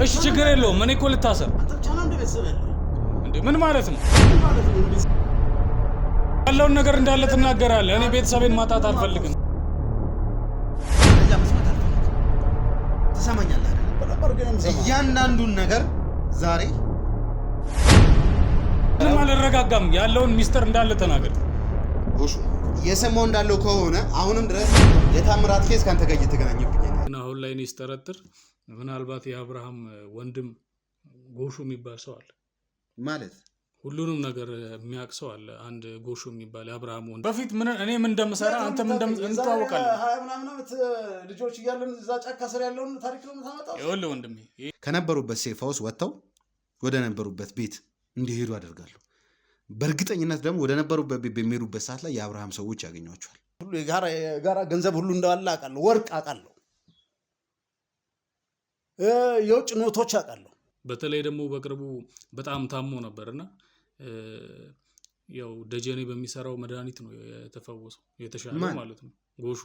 እሺ ችግር የለውም እኔ እኮ ልታሰር አንተ ብቻ ነው እንደ ቤተሰብ ያለው እንዴ ምን ማለት ነው ያለውን ነገር እንዳለ ትናገራለህ እኔ ቤተሰቤን ማጣት አልፈልግም ተሰማኛለህ እያንዳንዱን ነገር ዛሬ ምንም አልረጋጋም ያለውን ሚስጥር እንዳለ ተናገር ጎሹ የሰማው እንዳለው ከሆነ አሁንም ድረስ የታምራት ኬስ ካንተ ጋር እየተገናኘብኝ ነው እና አሁን ላይ እኔ ስጠረጥር ምናልባት የአብርሃም ወንድም ጎሹ የሚባል ሰው አለ ማለት ሁሉንም ነገር የሚያውቅ ሰው አለ አንድ ጎሹ የሚባል የአብርሃም ወንድም በፊት ምን እኔ ምን እንደምሰራ አንተ ምን እንደምታወቃለህ ምናምን አመት ልጆች እያለን እዛ ጫካ ስር ያለውን ታሪክ ነው የምታመጣው ይኸውልህ ወንድሜ ከነበሩበት ሴፍ ሃውስ ወጥተው ወደ ነበሩበት ቤት እንዲሄዱ አደርጋለሁ በእርግጠኝነት ደግሞ ወደ ነበሩበት ቤት በሚሄዱበት ሰዓት ላይ የአብርሃም ሰዎች ያገኟቸዋል ሁሉ የጋራ ገንዘብ ሁሉ እንዳለ አውቃለሁ ወርቅ አውቃለሁ የውጭ ኖቶች አውቃለሁ በተለይ ደግሞ በቅርቡ በጣም ታሞ ነበርና ያው ደጀኔ በሚሰራው መድኃኒት ነው የተፈወሰው የተሻለው ማለት ነው ጎሹ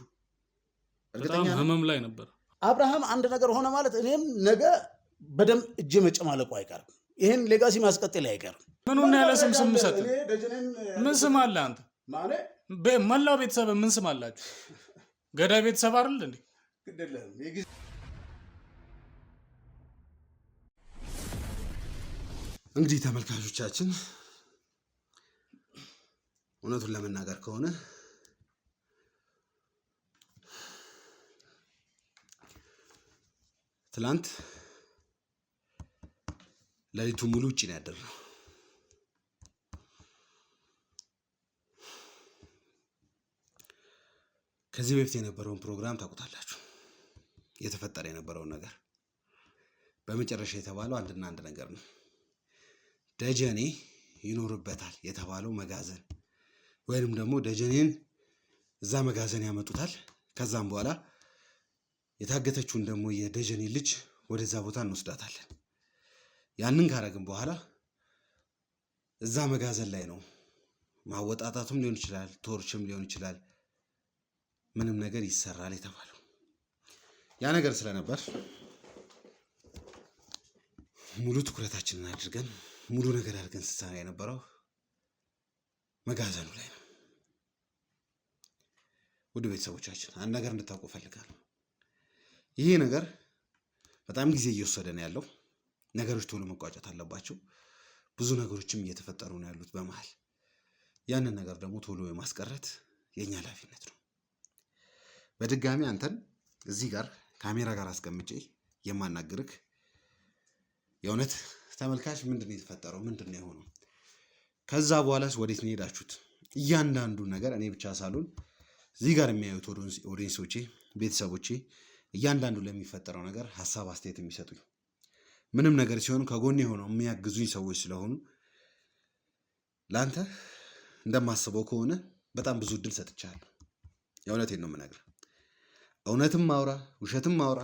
በጣም ህመም ላይ ነበር አብርሃም አንድ ነገር ሆነ ማለት እኔም ነገ በደም እጄ መጨማለቁ አይቀርም ይሄን ሌጋሲ ማስቀጠል አይቀርም ምኑን ያለ ስም ሰጥ ምን ስም አለ አንተ መላው ቤተሰብ ምን ስም አላችሁ ገዳይ ቤተሰብ አይደል እንዴ ግደለም እንግዲህ ተመልካቾቻችን እውነቱን ለመናገር ከሆነ ትላንት ለሊቱ ሙሉ ውጪ ነው ያደረው ከዚህ በፊት የነበረውን ፕሮግራም ታውቁታላችሁ የተፈጠረ የነበረው ነገር በመጨረሻ የተባለው አንድና አንድ ነገር ነው ደጀኔ ይኖርበታል የተባለው መጋዘን ወይንም ደግሞ ደጀኔን እዛ መጋዘን ያመጡታል ከዛም በኋላ የታገተችውን ደግሞ የደጀኔ ልጅ ወደዛ ቦታ እንወስዳታለን ያንን ካረግን በኋላ እዛ መጋዘን ላይ ነው ማወጣጣቱም ሊሆን ይችላል ቶርችም ሊሆን ይችላል ምንም ነገር ይሰራል የተባለው ያ ነገር ስለነበር ሙሉ ትኩረታችንን አድርገን ሙሉ ነገር አድርገን ስንሰራ የነበረው መጋዘኑ ላይ ነው ውድ ቤተሰቦቻችን አንድ ነገር እንድታውቁ ፈልጋለሁ ይሄ ነገር በጣም ጊዜ እየወሰደ ነው ያለው ነገሮች ቶሎ መቋጨት አለባቸው ብዙ ነገሮችም እየተፈጠሩ ነው ያሉት በመሃል ያንን ነገር ደግሞ ቶሎ የማስቀረት የኛ ኃላፊነት ነው በድጋሚ አንተን እዚህ ጋር ካሜራ ጋር አስቀምጬ የማናግርክ የእውነት ተመልካች ምንድነው የተፈጠረው ምንድነው የሆነው ከዛ በኋላስ ወዴት ነው ሄዳችሁት እያንዳንዱ ነገር እኔ ብቻ ሳልሆን እዚህ ጋር የሚያዩት ኦዲየንሶቼ ቤተሰቦቼ እያንዳንዱ ለሚፈጠረው ነገር ሐሳብ አስተያየት የሚሰጡኝ ምንም ነገር ሲሆን ከጎኔ ሆነው የሚያግዙኝ ሰዎች ስለሆኑ ላንተ እንደማስበው ከሆነ በጣም ብዙ እድል ሰጥቻለሁ የእውነቴን ነው የምነግርህ እውነትም ማውራ ውሸትም ማውራ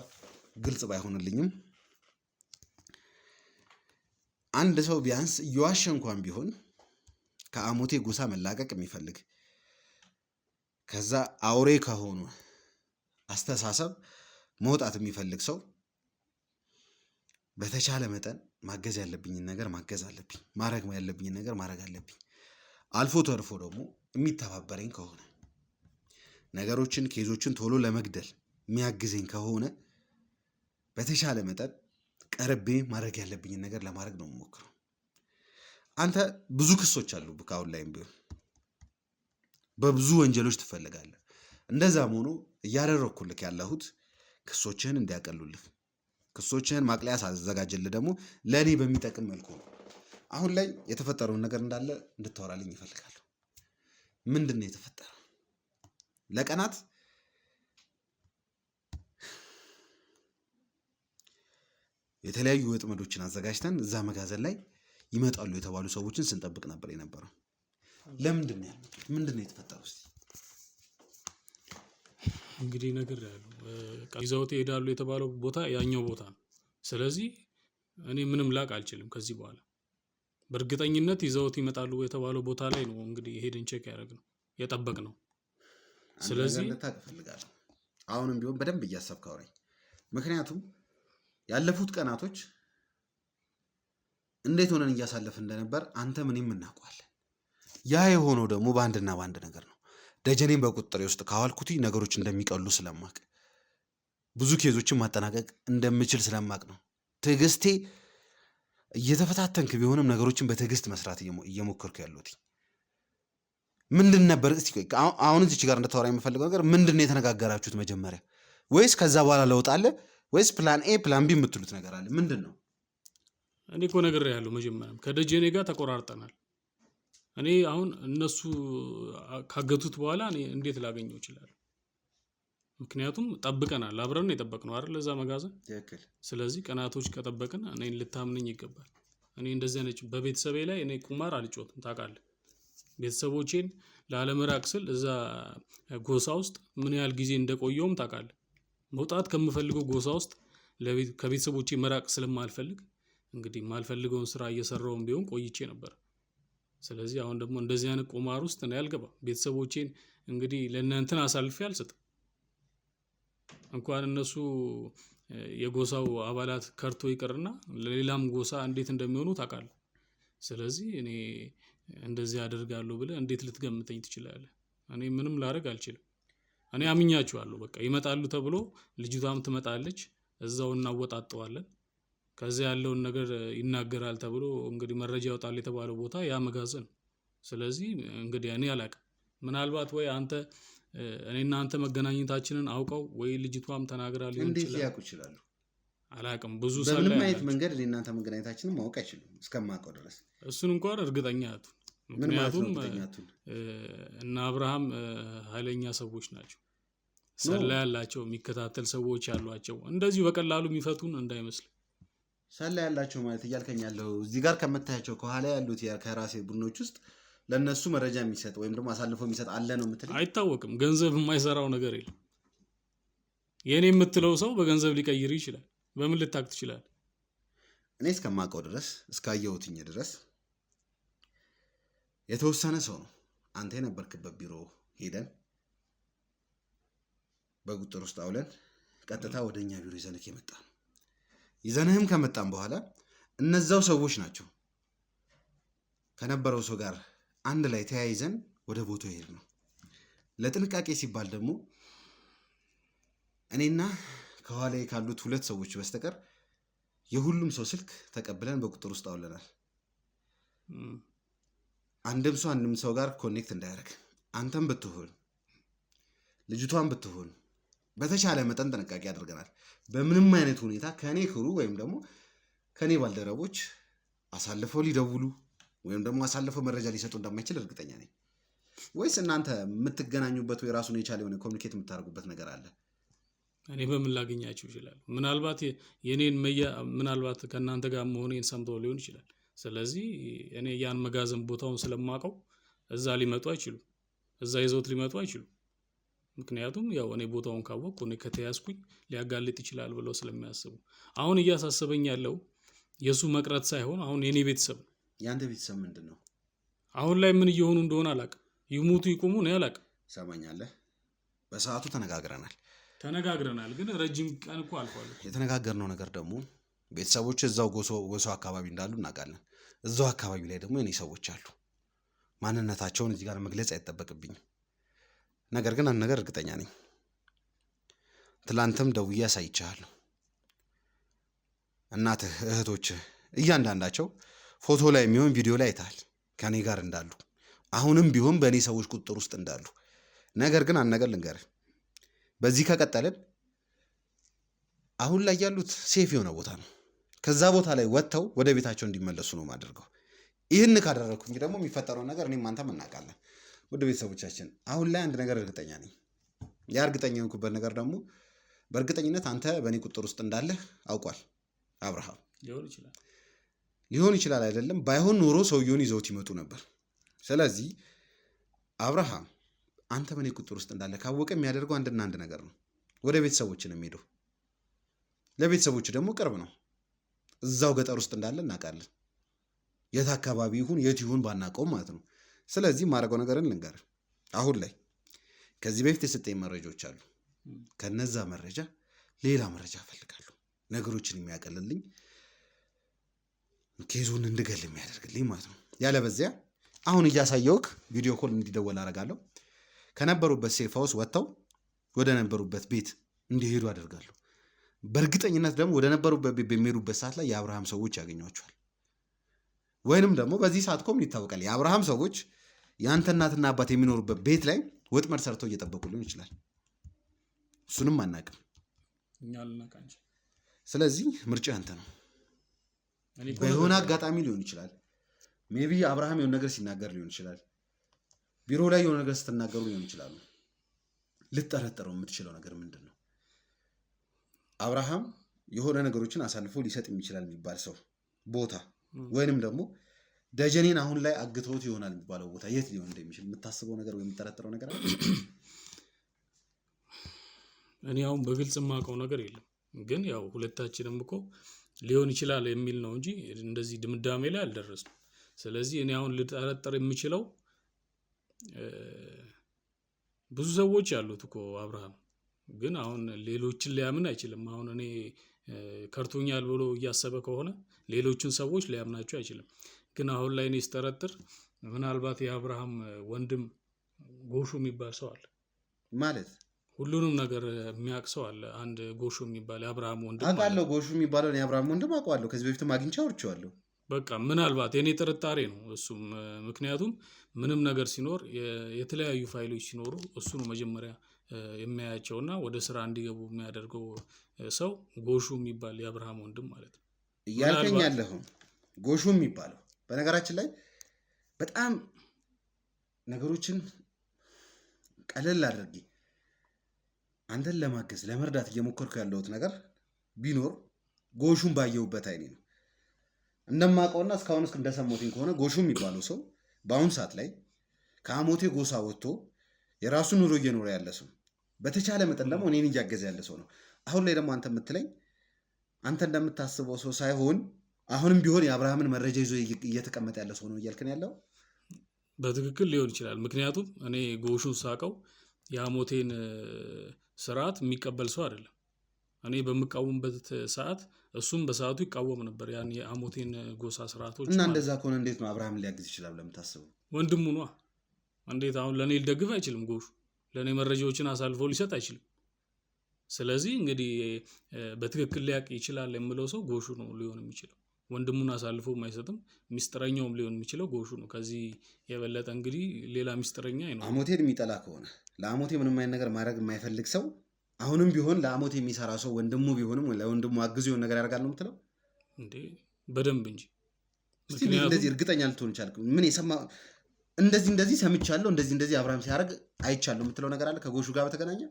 ግልጽ ባይሆንልኝም አንድ ሰው ቢያንስ እየዋሸ እንኳን ቢሆን ከአሞቴ ጎሳ መላቀቅ የሚፈልግ ከዛ አውሬ ከሆኑ አስተሳሰብ መውጣት የሚፈልግ ሰው በተቻለ መጠን ማገዝ ያለብኝን ነገር ማገዝ አለብኝ ማድረግ ያለብኝን ነገር ማድረግ አለብኝ አልፎ ተርፎ ደግሞ የሚተባበረኝ ከሆነ ነገሮችን ኬዞችን ቶሎ ለመግደል የሚያግዘኝ ከሆነ በተቻለ መጠን ቀርቤ ማድረግ ያለብኝን ነገር ለማድረግ ነው የምሞክረው አንተ ብዙ ክሶች አሉብህ አሁን ላይም ቢሆን በብዙ ወንጀሎች ትፈልጋለህ እንደዛም ሆኖ እያደረኩልክ ያለሁት ክሶችህን እንዲያቀሉልህ ክሶችህን ማቅለያ ሳዘጋጅልህ ደግሞ ለኔ በሚጠቅም መልኩ ነው አሁን ላይ የተፈጠረውን ነገር እንዳለ እንድታወራልኝ ይፈልጋለሁ ምንድነው የተፈጠረው ለቀናት የተለያዩ ወጥመዶችን አዘጋጅተን እዛ መጋዘን ላይ ይመጣሉ የተባሉ ሰዎችን ስንጠብቅ ነበር የነበረው ለምንድነው ያለው ምንድነው የተፈጠረው እስቲ እንግዲህ ነገር ያለው ይዘውት ይሄዳሉ የተባለው ቦታ ያኛው ቦታ ነው ስለዚህ እኔ ምንም ላቅ አልችልም ከዚህ በኋላ በእርግጠኝነት ይዘውት ይመጣሉ የተባለው ቦታ ላይ ነው እንግዲህ ሄደን ቼክ ያደረግነው የጠበቅነው ስለዚህ አሁንም ቢሆን በደንብ እያሰብከው ነኝ ምክንያቱም ያለፉት ቀናቶች እንዴት ሆነን እያሳለፍ እንደነበር አንተ ምንም እናውቀዋለን። ያ የሆነው ደግሞ በአንድና በአንድ ነገር ነው። ደጀኔን በቁጥጥሬ ውስጥ ካዋልኩት ነገሮች እንደሚቀሉ ስለማቅ፣ ብዙ ኬዞችን ማጠናቀቅ እንደምችል ስለማቅ ነው። ትዕግስቴ እየተፈታተንክ ቢሆንም ነገሮችን በትዕግስት መስራት እየሞከርኩ ያሉት ምንድን ነበር? እስቲ አሁን እዚች ጋር እንደተወራ የምፈልገው ነገር ምንድን ነው የተነጋገራችሁት መጀመሪያ? ወይስ ከዛ በኋላ ለውጥ አለ? ወይስ ፕላን ኤ ፕላን ቢ የምትሉት ነገር አለ? ምንድን ነው? እኔ እኮ ነግሬሃለሁ። መጀመሪያም ከደጀኔ ጋር ተቆራርጠናል። እኔ አሁን እነሱ ካገቱት በኋላ እኔ እንዴት ላገኘው እችላለሁ? ምክንያቱም ጠብቀናል፣ አብረን ነው የጠበቅነው አይደል? ለዛ መጋዘን። ስለዚህ ቀናቶች ከጠበቅን እኔን ልታምነኝ ይገባል። እኔ እንደዚህ ነች። በቤተሰቤ ላይ እኔ ቁማር አልጮትም ታውቃለህ። ቤተሰቦቼን ላለመራቅ ስል እዛ ጎሳ ውስጥ ምን ያህል ጊዜ እንደቆየውም ታውቃለህ። መውጣት ከምፈልገው ጎሳ ውስጥ ከቤተሰቦቼ መራቅ ስለማልፈልግ እንግዲህ የማልፈልገውን ስራ እየሰራውም ቢሆን ቆይቼ ነበር። ስለዚህ አሁን ደግሞ እንደዚህ አይነት ቁማር ውስጥ እኔ አልገባም። ቤተሰቦቼን እንግዲህ ለእናንተን አሳልፌ አልሰጥም። እንኳን እነሱ የጎሳው አባላት ከርቶ ይቅርና ለሌላም ጎሳ እንዴት እንደሚሆኑ ታውቃለህ። ስለዚህ እኔ እንደዚህ አደርጋለሁ ብለህ እንዴት ልትገምተኝ ትችላለህ? እኔ ምንም ላደርግ አልችልም። እኔ አምኛችኋለሁ። በቃ ይመጣሉ ተብሎ ልጅቷም ትመጣለች፣ እዛው እናወጣጠዋለን። ከዚያ ያለውን ነገር ይናገራል ተብሎ እንግዲህ መረጃ ያወጣል የተባለው ቦታ ያ መጋዘን። ስለዚህ እንግዲህ እኔ አላውቅም። ምናልባት ወይ አንተ እኔና አንተ መገናኘታችንን አውቀው ወይ ልጅቷም ተናግራ ሊሆን ይችላል። እንዴት ሊያውቁ ይችላሉ? አላውቅም። ብዙ በምንም አይነት መንገድ እኔና አንተ መገናኘታችንን ማወቅ አይችሉም እስከማውቀው ድረስ። እሱን እንኳን እርግጠኛ አትሁን። ምክንያቱም እና አብርሃም ኃይለኛ ሰዎች ናቸው። ሰላ ያላቸው የሚከታተል ሰዎች ያሏቸው፣ እንደዚሁ በቀላሉ የሚፈቱን እንዳይመስል። ሰላ ያላቸው ማለት እያልከኝ ያለው እዚህ ጋር ከምታያቸው ከኋላ ያሉት ከራሴ ቡድኖች ውስጥ ለነሱ መረጃ የሚሰጥ ወይም ደግሞ አሳልፎ የሚሰጥ አለ ነው የምትለው? አይታወቅም። ገንዘብ የማይሰራው ነገር የለም። የኔ የምትለው ሰው በገንዘብ ሊቀይር ይችላል። በምን ልታክ ትችላል? እኔ እስከማውቀው ድረስ እስካየሁትኝ ድረስ የተወሰነ ሰው ነው አንተ የነበርክበት ቢሮ ሄደን በቁጥር ውስጥ አውለን ቀጥታ ወደኛ ቢሮ ይዘንክ የመጣ ነው። ይዘንህም ከመጣን በኋላ እነዛው ሰዎች ናቸው ከነበረው ሰው ጋር አንድ ላይ ተያይዘን ወደ ቦታው ሄድ ነው። ለጥንቃቄ ሲባል ደግሞ እኔና ከኋላ ካሉት ሁለት ሰዎች በስተቀር የሁሉም ሰው ስልክ ተቀብለን በቁጥር ውስጥ አውለናል። አንድም ሰው ጋር ኮኔክት እንዳያደርግ አንተም ብትሆን ልጅቷን ብትሆን በተቻለ መጠን ጥንቃቄ አድርገናል። በምንም አይነት ሁኔታ ከኔ ክሩ ወይም ደግሞ ከኔ ባልደረቦች አሳልፈው ሊደውሉ ወይም ደግሞ አሳልፈው መረጃ ሊሰጡ እንደማይችል እርግጠኛ ነኝ። ወይስ እናንተ የምትገናኙበት ወይ ራሱን የቻለ የሆነ ኮሚኒኬት የምታደርጉበት ነገር አለ? እኔ በምን ላገኛችሁ ይችላል? ምናልባት የኔን ምናልባት ከእናንተ ጋር መሆኔን ሰምተው ሊሆን ይችላል። ስለዚህ እኔ ያን መጋዘን ቦታውን ስለማውቀው እዛ ሊመጡ አይችሉም። እዛ ይዘውት ሊመጡ አይችሉም። ምክንያቱም ያው እኔ ቦታውን ካወቅኩ እኔ ከተያዝኩኝ ሊያጋልጥ ይችላል ብለው ስለሚያስቡ፣ አሁን እያሳሰበኝ ያለው የሱ መቅረት ሳይሆን አሁን የኔ ቤተሰብ ነው። ያንተ ቤተሰብ ምንድን ነው? አሁን ላይ ምን እየሆኑ እንደሆነ አላውቅም። ይሙቱ ይቁሙ ነው አላውቅም። ሰማኛለህ? በሰዓቱ ተነጋግረናል፣ ግን ረጅም ቀን እኮ አልፏል። የተነጋገርነው ነገር ደግሞ ቤተሰቦች እዛው ጎሶ አካባቢ እንዳሉ እናውቃለን። እዛው አካባቢ ላይ ደግሞ የኔ ሰዎች አሉ። ማንነታቸውን እዚህ ጋር መግለጽ አይጠበቅብኝም። ነገር ግን አንድ ነገር እርግጠኛ ነኝ። ትላንትም ደውዬ አሳይቻለሁ። እናትህ፣ እህቶችህ እያንዳንዳቸው ፎቶ ላይ የሚሆን ቪዲዮ ላይ አይተሃል ከኔ ጋር እንዳሉ፣ አሁንም ቢሆን በእኔ ሰዎች ቁጥጥር ውስጥ እንዳሉ። ነገር ግን አንድ ነገር ልንገርህ፣ በዚህ ከቀጠልን አሁን ላይ ያሉት ሴፍ የሆነ ቦታ ነው። ከዛ ቦታ ላይ ወጥተው ወደ ቤታቸው እንዲመለሱ ነው ማድረገው። ይህን ካደረግኩኝ ደግሞ የሚፈጠረውን ነገር እኔም አንተም እናውቃለን። ወደ ቤተሰቦቻችን አሁን ላይ አንድ ነገር እርግጠኛ ነኝ። ያ እርግጠኛ የሆንኩበት ነገር ደግሞ በእርግጠኝነት አንተ በእኔ ቁጥር ውስጥ እንዳለህ አውቋል አብርሃም። ሊሆን ይችላል አይደለም፣ ባይሆን ኖሮ ሰውየውን ይዘውት ይመጡ ነበር። ስለዚህ አብርሃም አንተ በእኔ ቁጥር ውስጥ እንዳለ ካወቀ የሚያደርገው አንድና አንድ ነገር ነው፣ ወደ ቤተሰቦች ነው የሚሄደው። ለቤተሰቦች ደግሞ ቅርብ ነው፣ እዛው ገጠር ውስጥ እንዳለ እናውቃለን። የት አካባቢ ይሁን የት ይሁን ባናውቀውም ማለት ነው። ስለዚህ ማድረገው ነገርን ልንገርህ። አሁን ላይ ከዚህ በፊት የሰጠኝ መረጃዎች አሉ። ከነዛ መረጃ ሌላ መረጃ እፈልጋለሁ፣ ነገሮችን የሚያቀልልኝ ኬዙን እንድገል የሚያደርግልኝ ማለት ነው። ያለበዚያ አሁን እያሳየውክ ቪዲዮ ኮል እንዲደወል አደርጋለሁ። ከነበሩበት ሴፍ ሃውስ ወጥተው ወደ ነበሩበት ቤት እንዲሄዱ አደርጋለሁ። በእርግጠኝነት ደግሞ ወደ ነበሩበት ቤት በሚሄዱበት ሰዓት ላይ የአብርሃም ሰዎች ያገኟቸዋል። ወይንም ደግሞ በዚህ ሰዓት ኮም ይታወቃል፣ የአብርሃም ሰዎች የአንተ እናትና አባት የሚኖሩበት ቤት ላይ ወጥመድ ሰርተው እየጠበቁ ሊሆን ይችላል። እሱንም አናውቅም። ስለዚህ ምርጫ አንተ ነው። በሆነ አጋጣሚ ሊሆን ይችላል። ሜቢ አብርሃም የሆነ ነገር ሲናገር ሊሆን ይችላል። ቢሮ ላይ የሆነ ነገር ስትናገሩ ሊሆን ይችላሉ። ልጠረጠረው የምትችለው ነገር ምንድን ነው? አብርሃም የሆነ ነገሮችን አሳልፎ ሊሰጥ የሚችላል የሚባል ሰው ቦታ ወይንም ደግሞ ደጀኔን አሁን ላይ አግተውት ይሆናል የሚባለው ቦታ የት ሊሆን እንደሚችል የምታስበው ነገር ወይ የምጠረጥረው ነገር አለ? እኔ አሁን በግልጽ የማውቀው ነገር የለም። ግን ያው ሁለታችንም እኮ ሊሆን ይችላል የሚል ነው እንጂ እንደዚህ ድምዳሜ ላይ አልደረስንም። ስለዚህ እኔ አሁን ልጠረጥር የምችለው ብዙ ሰዎች ያሉት እኮ አብርሃም ግን አሁን ሌሎችን ሊያምን አይችልም። አሁን እኔ ከርቶኛል ብሎ እያሰበ ከሆነ ሌሎችን ሰዎች ሊያምናቸው አይችልም። ግን አሁን ላይ እኔ ስጠረጥር ምናልባት የአብርሃም ወንድም ጎሹ የሚባል ሰው አለ ማለት ሁሉንም ነገር የሚያውቅ ሰው አለ። አንድ ጎሹ የሚባል የአብርሃም ወንድም አውቃለሁ። ጎሹ የሚባለው የአብርሃም ወንድም አውቀዋለሁ። ከዚህ በፊትም አግኝቼ አውርቼዋለሁ። በቃ ምናልባት የኔ ጥርጣሬ ነው እሱም። ምክንያቱም ምንም ነገር ሲኖር የተለያዩ ፋይሎች ሲኖሩ እሱ ነው መጀመሪያ የሚያያቸውና ወደ ስራ እንዲገቡ የሚያደርገው ሰው ጎሹ የሚባል የአብርሃም ወንድም ማለት ነው እያልከኝ ያለኸው። ጎሹ የሚባለው በነገራችን ላይ በጣም ነገሮችን ቀለል አድርጌ አንተን ለማገዝ ለመርዳት እየሞከርኩ ያለሁት ነገር ቢኖር ጎሹን ባየሁበት አይኔ ነው። እንደማውቀውና እስካሁን እንደሰማሁት ከሆነ ጎሹ የሚባለው ሰው በአሁን ሰዓት ላይ ከአሞቴ ጎሳ ወጥቶ የራሱን ኑሮ እየኖረ ያለ ሰው፣ በተቻለ መጠን ደግሞ እኔን እያገዘ ያለ ሰው ነው። አሁን ላይ ደግሞ አንተ የምትለኝ አንተ እንደምታስበው ሰው ሳይሆን አሁንም ቢሆን የአብርሃምን መረጃ ይዞ እየተቀመጠ ያለ ሰው ነው እያልክን ያለው። በትክክል ሊሆን ይችላል። ምክንያቱም እኔ ጎሹን ሳቀው የአሞቴን ስርዓት የሚቀበል ሰው አይደለም። እኔ በምቃወምበት ሰዓት እሱም በሰዓቱ ይቃወም ነበር ያን የአሞቴን ጎሳ ስርዓቶች። እና እንደዛ ከሆነ እንዴት ነው አብርሃምን ሊያግዝ ይችላል ለምታስበው? ወንድሙ ነዋ። እንዴት አሁን ለእኔ ሊደግፍ አይችልም? ጎሹ ለእኔ መረጃዎችን አሳልፎ ሊሰጥ አይችልም። ስለዚህ እንግዲህ በትክክል ሊያውቅ ይችላል የምለው ሰው ጎሹ ነው ሊሆን የሚችለው። ወንድሙን አሳልፎ አይሰጥም። ሚስጥረኛውም ሊሆን የሚችለው ጎሹ ነው። ከዚህ የበለጠ እንግዲህ ሌላ ሚስጥረኛ አይኖርም። አሞቴን የሚጠላ ከሆነ ለአሞቴ ምንም አይነት ነገር ማድረግ የማይፈልግ ሰው አሁንም ቢሆን ለአሞቴ የሚሰራ ሰው ወንድሙ ቢሆንም ለወንድሙ አግዙ የሆነ ነገር ያደርጋል ነው የምትለው እንዴ? በደንብ እንጂ። እንደዚህ እርግጠኛ ልትሆን ይቻላል? ምን የሰማ እንደዚህ ሰምቻለሁ፣ እንደዚህ አብርሃም ሲያደርግ አይቻለሁ የምትለው ነገር አለ ከጎሹ ጋር በተገናኘ?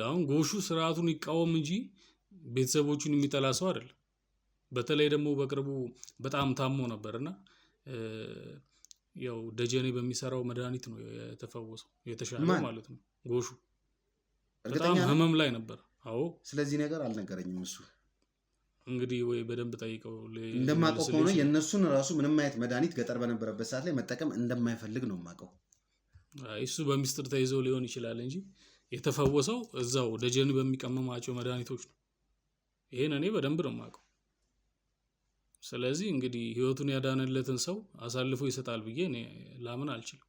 አሁን ጎሹ ስርዓቱን ይቃወም እንጂ ቤተሰቦቹን የሚጠላ ሰው አይደለም። በተለይ ደግሞ በቅርቡ በጣም ታሞ ነበርና ያው ደጀኔ በሚሰራው መድኃኒት ነው የተፈወሰው፣ የተሻለው ማለት ነው። ጎሹ በጣም ህመም ላይ ነበር። አዎ። ስለዚህ ነገር አልነገረኝም እሱ። እንግዲህ ወይ በደንብ ጠይቀው። እንደማውቀው ከሆነ የእነሱን ራሱ ምንም አይነት መድኃኒት ገጠር በነበረበት ሰዓት ላይ መጠቀም እንደማይፈልግ ነው የማውቀው። እሱ በሚስጥር ተይዘው ሊሆን ይችላል እንጂ የተፈወሰው እዛው ደጀኔ በሚቀመማቸው መድኃኒቶች ነው። ይሄን እኔ በደንብ ነው የማውቀው። ስለዚህ እንግዲህ ህይወቱን ያዳነለትን ሰው አሳልፎ ይሰጣል ብዬ እኔ ላምን አልችልም።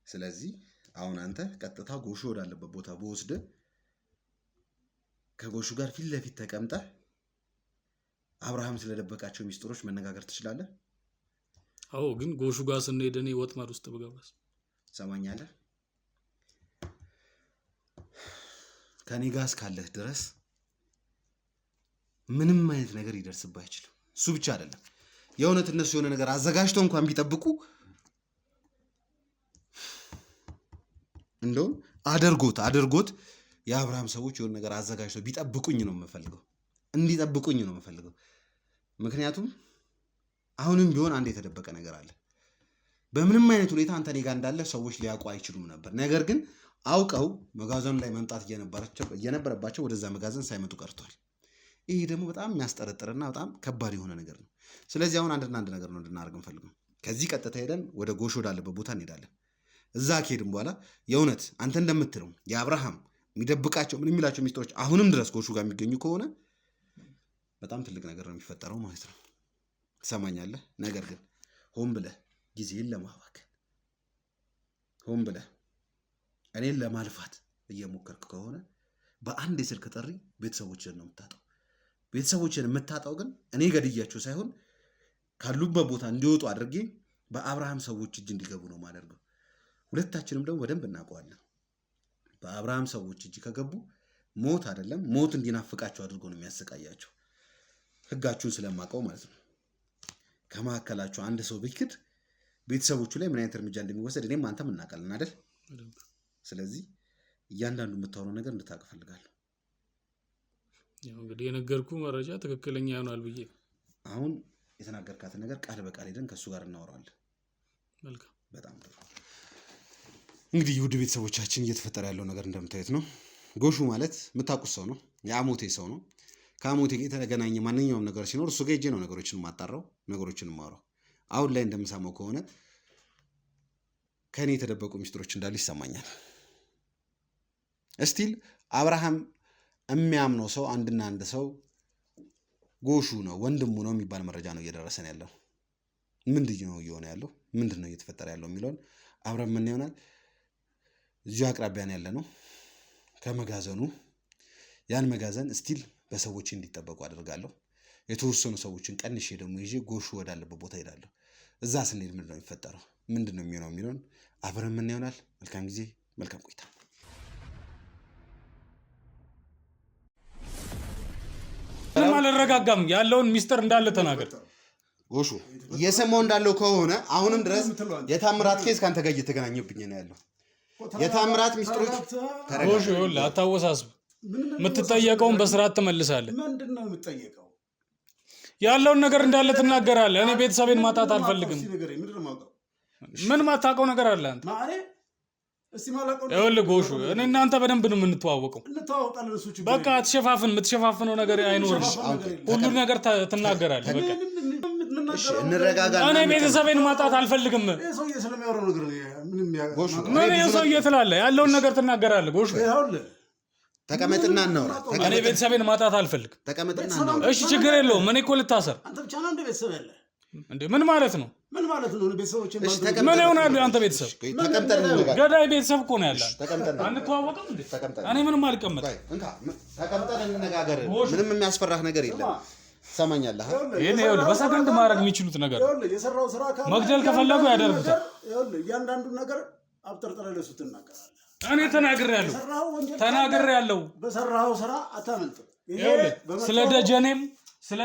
ስለዚህ አሁን አንተ ቀጥታ ጎሹ ወዳለበት ቦታ በወስደ ከጎሹ ጋር ፊት ለፊት ተቀምጠህ አብርሃም ስለደበቃቸው ሚስጥሮች መነጋገር ትችላለህ። አዎ፣ ግን ጎሹ ጋር ስንሄድ እኔ ወጥመድ ውስጥ ብገባስ? ሰማኛለህ? ከኔ ጋር እስካለህ ድረስ ምንም አይነት ነገር ይደርስብህ አይችልም። እሱ ብቻ አይደለም፣ የእውነት እነሱ የሆነ ነገር አዘጋጅተው እንኳን ቢጠብቁ እንደውም አድርጎት የአብርሃም ሰዎች የሆነ ነገር አዘጋጅተው ቢጠብቁኝ ነው የምፈልገው፣ እንዲጠብቁኝ ነው የምፈልገው። ምክንያቱም አሁንም ቢሆን አንድ የተደበቀ ነገር አለ። በምንም አይነት ሁኔታ አንተ እኔ ጋር እንዳለ ሰዎች ሊያውቁ አይችሉም ነበር። ነገር ግን አውቀው መጋዘኑ ላይ መምጣት እየነበረባቸው ወደዛ መጋዘን ሳይመጡ ቀርቷል። ይሄ ደግሞ በጣም የሚያስጠረጥርና በጣም ከባድ የሆነ ነገር ነው። ስለዚህ አሁን አንድ ነገር ነው እንድናደርግ እንፈልገው። ከዚህ ቀጥታ ሄደን ወደ ጎሹ ወዳለበት ቦታ እንሄዳለን። እዛ ከሄድን በኋላ የእውነት አንተ እንደምትለው የአብርሃም የሚደብቃቸው ምን የሚላቸው ሚስጥሮች አሁንም ድረስ ጎሹ ጋር የሚገኙ ከሆነ በጣም ትልቅ ነገር ነው የሚፈጠረው ማለት ነው። ትሰማኛለህ? ነገር ግን ሆን ብለህ ጊዜን ለማባከን ሆን ብለህ እኔን ለማልፋት እየሞከርክ ከሆነ በአንድ የስልክ ጥሪ ቤተሰቦችን ነው የምታጣው። ቤተሰቦችን የምታጣው ግን እኔ ገድያቸው ሳይሆን ካሉበት ቦታ እንዲወጡ አድርጌ በአብርሃም ሰዎች እጅ እንዲገቡ ነው ማደርገው። ሁለታችንም ደግሞ በደንብ እናውቀዋለን። በአብርሃም ሰዎች እጅ ከገቡ ሞት አይደለም ሞት እንዲናፍቃቸው አድርጎ ነው የሚያሰቃያቸው። ህጋችሁን ስለማውቀው ማለት ነው። ከመካከላችሁ አንድ ሰው ቢክድ ቤተሰቦቹ ላይ ምን አይነት እርምጃ እንደሚወሰድ እኔም አንተም እናውቃለን አይደል? ስለዚህ እያንዳንዱ የምታወራው ነገር እንድታውቅ እፈልጋለሁ። ያው እንግዲህ የነገርኩ መረጃ ትክክለኛ ይሆናል ብዬ አሁን የተናገርካትን ነገር ቃል በቃል ሄደን ከእሱ ጋር እናወራለን። መልካም፣ በጣም ጥሩ። እንግዲህ ውድ ቤተሰቦቻችን እየተፈጠረ ያለው ነገር እንደምታዩት ነው። ጎሹ ማለት የምታውቁት ሰው ነው። የአሞቴ ሰው ነው። ከአሞቴ ጋር የተገናኘ ማንኛውም ነገር ሲኖር እሱ ጋር ሄጄ ነው ነገሮችን ማጣራው፣ ነገሮችን ማወራው። አሁን ላይ እንደምሰማው ከሆነ ከእኔ የተደበቁ ሚስጥሮች እንዳሉ ይሰማኛል። እስቲል አብርሃም የሚያምነው ሰው አንድና አንድ ሰው ጎሹ ነው፣ ወንድሙ ነው የሚባል መረጃ ነው እየደረሰን ያለው። ምንድን ነው እየሆነ ያለው፣ ምንድን ነው እየተፈጠረ ያለው የሚለውን አብረን ምን ይሆናል። እዚሁ አቅራቢያን ያለ ነው ከመጋዘኑ። ያን መጋዘን እስቲል በሰዎች እንዲጠበቁ አደርጋለሁ። የተወሰኑ ሰዎችን ቀንሼ ደግሞ ይዤ ጎሹ ወዳለበት ቦታ ሄዳለሁ። እዛ ስንሄድ ምንድን ነው የሚፈጠረው፣ ምንድን ነው የሚሆነው የሚለውን አብረን ምን ይሆናል። መልካም ጊዜ፣ መልካም ቆይታ። ምንም አልረጋጋም። ያለውን ሚስጥር እንዳለ ተናገር ጎሹ። እየሰማው እንዳለው ከሆነ አሁንም ድረስ የታምራት ኬዝ ካንተ ጋር እየተገናኘብኝ ነው ያለው። የታምራት ሚስጥሮች ጎሹ ይኸውልህ፣ አታወሳስብ። የምትጠየቀውን በስርዓት ትመልሳለህ። ምንድን ነው የምትጠየቀው? ያለውን ነገር እንዳለ ትናገራለህ። እኔ ቤተሰቤን ማጣት አልፈልግም። ምን ማታውቀው ነገር አለ አንተ? ይኸውልህ ጎሹ፣ እኔ እናንተ በደንብ ነው የምንተዋወቀው። በቃ አትሸፋፍን። የምትሸፋፍነው ነገር አይኖርም። ሁሉ ነገር ትናገራለህ። በቃ እንረጋጋ። እኔ ቤተሰቤን ማጣት አልፈልግም። ምን ይኸው ሰውዬ ትላለህ? ያለውን ነገር ትናገራለህ። ጎሹ ተቀመጥና እናውራ። እኔ ቤተሰቤን ማጣት አልፈልግም። ተቀመጥና እናውራ። እሺ ችግር የለውም። እኔ እኮ ልታሰር አንተ ብቻ ነው እንደ ቤተሰብ ያለ እንዴ? ምን ማለት ነው? ምን ማለት ነው? ቤተሰቦች ምን ይሆናሉ? አንተ ቤተሰብ ተቀምጠን እንነጋገር። ገዳይ ቤተሰብ እኮ ነው ያለ። ተቀምጠን አንተዋወቅም እንዴ? እኔ ምንም አልቀመጥም። ተቀምጠን እንነጋገር። ምንም የሚያስፈራህ ነገር የለም። ሰማኛለህ? ይሄን ይኸውልህ፣ በሰከንድ ማድረግ የሚችሉት ነገር የሰራው ስራ ካለ መግደል ከፈለጉ ያደርጉታል። ይኸውልህ እያንዳንዱ ነገር አብጠርጥረህ ለሱ ትናገራለህ። እኔ ተናግሬያለሁ። በሰራው ስራ አታመልጥም። ይኸውልህ ስለ ደጀኔም ስለ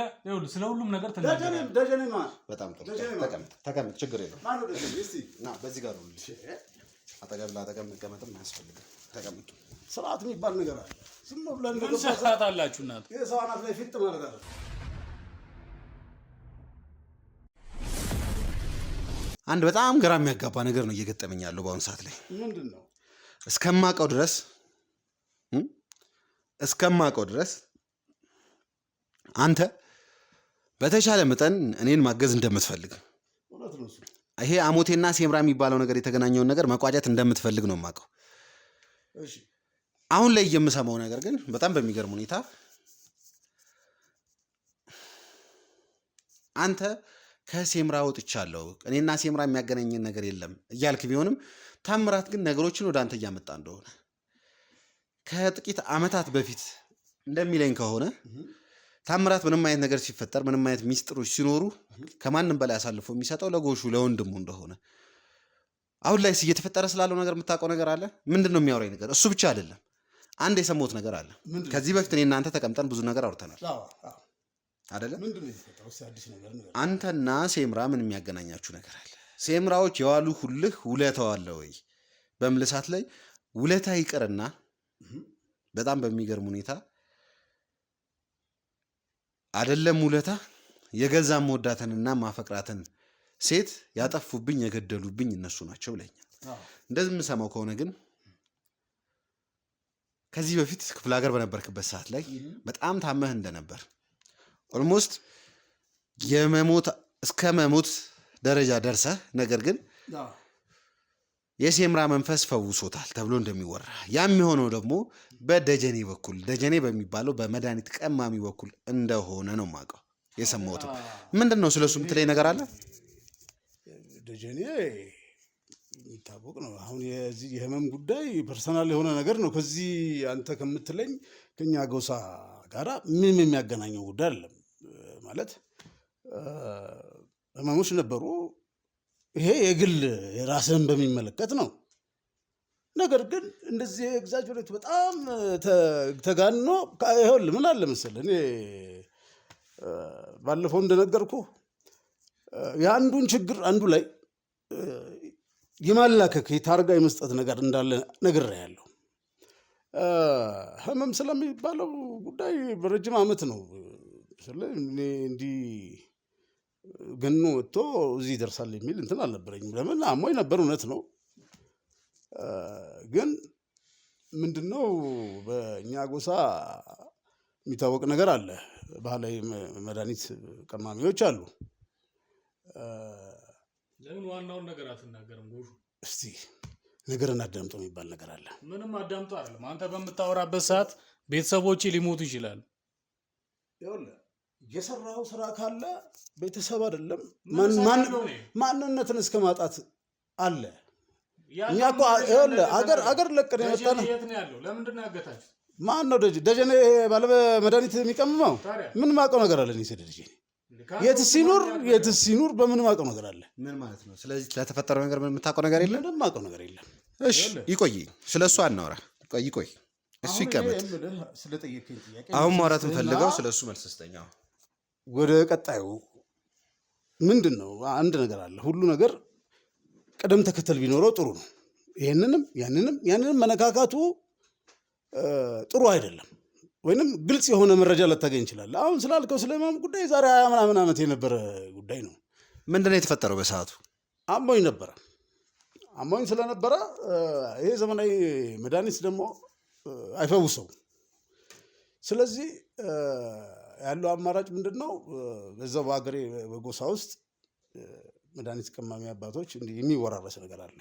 ሁሉም ነገር ተናገራለህ። ደጀኔ ማለት በጣም ጥሩ። ተቀመጥ፣ ችግር የለውም። ማነው ደጀኔ? እስቲ ና በዚህ ጋር ሁሉ አጠገብ ላጠገብ መቀመጥም አያስፈልግም። ተቀመጡ። ስርዓት የሚባል ነገር አለ። ዝም ብለን ምን ሰዓት አላችሁ እናንተ? የሰው አናት ላይ ፊት ማለት አለ። አንድ በጣም ግራ የሚያጋባ ነገር ነው እየገጠመኝ ያለው በአሁኑ ሰዓት ላይ። ምንድን ነው? እስከማውቀው ድረስ አንተ በተሻለ መጠን እኔን ማገዝ እንደምትፈልግ፣ ይሄ አሞቴና ሴምራ የሚባለው ነገር የተገናኘውን ነገር መቋጨት እንደምትፈልግ ነው የማውቀው። አሁን ላይ የምሰማው ነገር ግን በጣም በሚገርም ሁኔታ አንተ ከሴምራ ወጥቻለሁ፣ እኔና ሴምራ የሚያገናኘን ነገር የለም እያልክ ቢሆንም ታምራት ግን ነገሮችን ወደ አንተ እያመጣ እንደሆነ ከጥቂት ዓመታት በፊት እንደሚለኝ ከሆነ ታምራት ምንም አይነት ነገር ሲፈጠር፣ ምንም አይነት ሚስጥሮች ሲኖሩ ከማንም በላይ አሳልፎ የሚሰጠው ለጎሹ ለወንድሙ እንደሆነ፣ አሁን ላይ እየተፈጠረ ስላለው ነገር የምታውቀው ነገር አለ? ምንድን ነው የሚያወራኝ ነገር? እሱ ብቻ አይደለም፣ አንድ የሰማሁት ነገር አለ። ከዚህ በፊት እኔ እናንተ ተቀምጠን ብዙ ነገር አውርተናል አይደለ? አንተና ሴምራ ምን የሚያገናኛችሁ ነገር አለ? ሴምራዎች የዋሉ ሁልህ ውለታው አለ ወይ? በምልሳት ላይ ውለታ ይቅርና በጣም በሚገርም ሁኔታ አይደለም ውለታ የገዛ መወዳተንና ማፈቅራትን ሴት ያጠፉብኝ የገደሉብኝ እነሱ ናቸው ብለኛል። እንደዚህ የምሰማው ከሆነ ግን ከዚህ በፊት ክፍለ ሀገር በነበርክበት ሰዓት ላይ በጣም ታመህ እንደነበር ኦልሞስት እስከ መሞት ደረጃ ደርሰህ ነገር ግን የሴምራ መንፈስ ፈውሶታል ተብሎ እንደሚወራ ያም የሆነው ደግሞ በደጀኔ በኩል ደጀኔ በሚባለው በመድኃኒት ቀማሚ በኩል እንደሆነ ነው የማውቀው የሰማሁት። ምንድን ነው ስለሱ የምትለኝ ነገር አለ? ደጀኔ የሚታወቅ ነው። አሁን የዚህ የህመም ጉዳይ ፐርሰናል የሆነ ነገር ነው። ከዚህ አንተ ከምትለኝ ከኛ ጎሳ ጋራ ምንም የሚያገናኘው ጉዳይ አይደለም። ማለት ህመሞች ነበሩ። ይሄ የግል የራስህን በሚመለከት ነው። ነገር ግን እንደዚህ ኤግዛጀሬት በጣም ተጋኖ ይኸውልህ ምን አለ መሰለህ፣ እኔ ባለፈው እንደነገርኩ የአንዱን ችግር አንዱ ላይ የማላከክ የታርጋ የመስጠት ነገር እንዳለ ነግሬሃለሁ። ህመም ስለሚባለው ጉዳይ በረጅም ዓመት ነው እንዲህ ገኖ ወጥቶ እዚህ ይደርሳል የሚል እንትን አልነበረኝም። ለምን አሞኝ ነበር፣ እውነት ነው። ግን ምንድነው በእኛ ጎሳ የሚታወቅ ነገር አለ። ባህላዊ መድኃኒት ቀማሚዎች አሉ። ለምን ዋናውን ነገር አትናገርም ጎሹ? እስቲ ነገርን አዳምጦ የሚባል ነገር አለ። ምንም አዳምጦ አይደለም። አንተ በምታወራበት ሰዓት ቤተሰቦቼ ሊሞቱ ይችላሉ። ይኸውልህ የሰራው ስራ ካለ ቤተሰብ አይደለም ማንነትን እስከ ማጣት አለ። እኛ እኮ ይኸውልህ አገር ለቀን የመጣ ነው። የት ነው ያለው? ለምንድን ነው ያገታችሁ? ማን ነው ደጀኔ ባለ መድኃኒት የሚቀምመው? ምን ማውቀው ነገር አለ? እኔ ደጀኔ የትስ ሲኖር በምን ማውቀው ነገር አለ? ምን ማለት ነው? ስለዚህ ለተፈጠረው ነገር ምን የምታውቀው ነገር የለም? ምንም ማውቀው ነገር የለም። እሺ ይቆይ፣ ስለሱ አናወራ። ይቆይ እሱ ይቀመጥ። ስለጠየቀኝ ጥያቄ አሁን ማውራት እንፈልገው ስለሱ መልስ ስጠኝ። ወደ ቀጣዩ ምንድን ነው? አንድ ነገር አለ። ሁሉ ነገር ቅደም ተከተል ቢኖረው ጥሩ ነው። ይሄንንም ያንንም መነካካቱ ጥሩ አይደለም። ወይንም ግልጽ የሆነ መረጃ ልታገኝ ይችላል። አሁን ስላልከው ስለማም ጉዳይ ዛሬ 20 ምናምን ዓመት የነበረ ጉዳይ ነው። ምንድነው የተፈጠረው? በሰዓቱ አሞኝ ነበረ። አሞኝ ስለነበረ ይሄ ዘመናዊ መድኃኒት ደግሞ አይፈውሰው። ስለዚህ ያለው አማራጭ ምንድን ነው? በዛው በሀገሬ በጎሳ ውስጥ መድኃኒት ቀማሚ አባቶች እንዲህ የሚወራረስ ነገር አለ።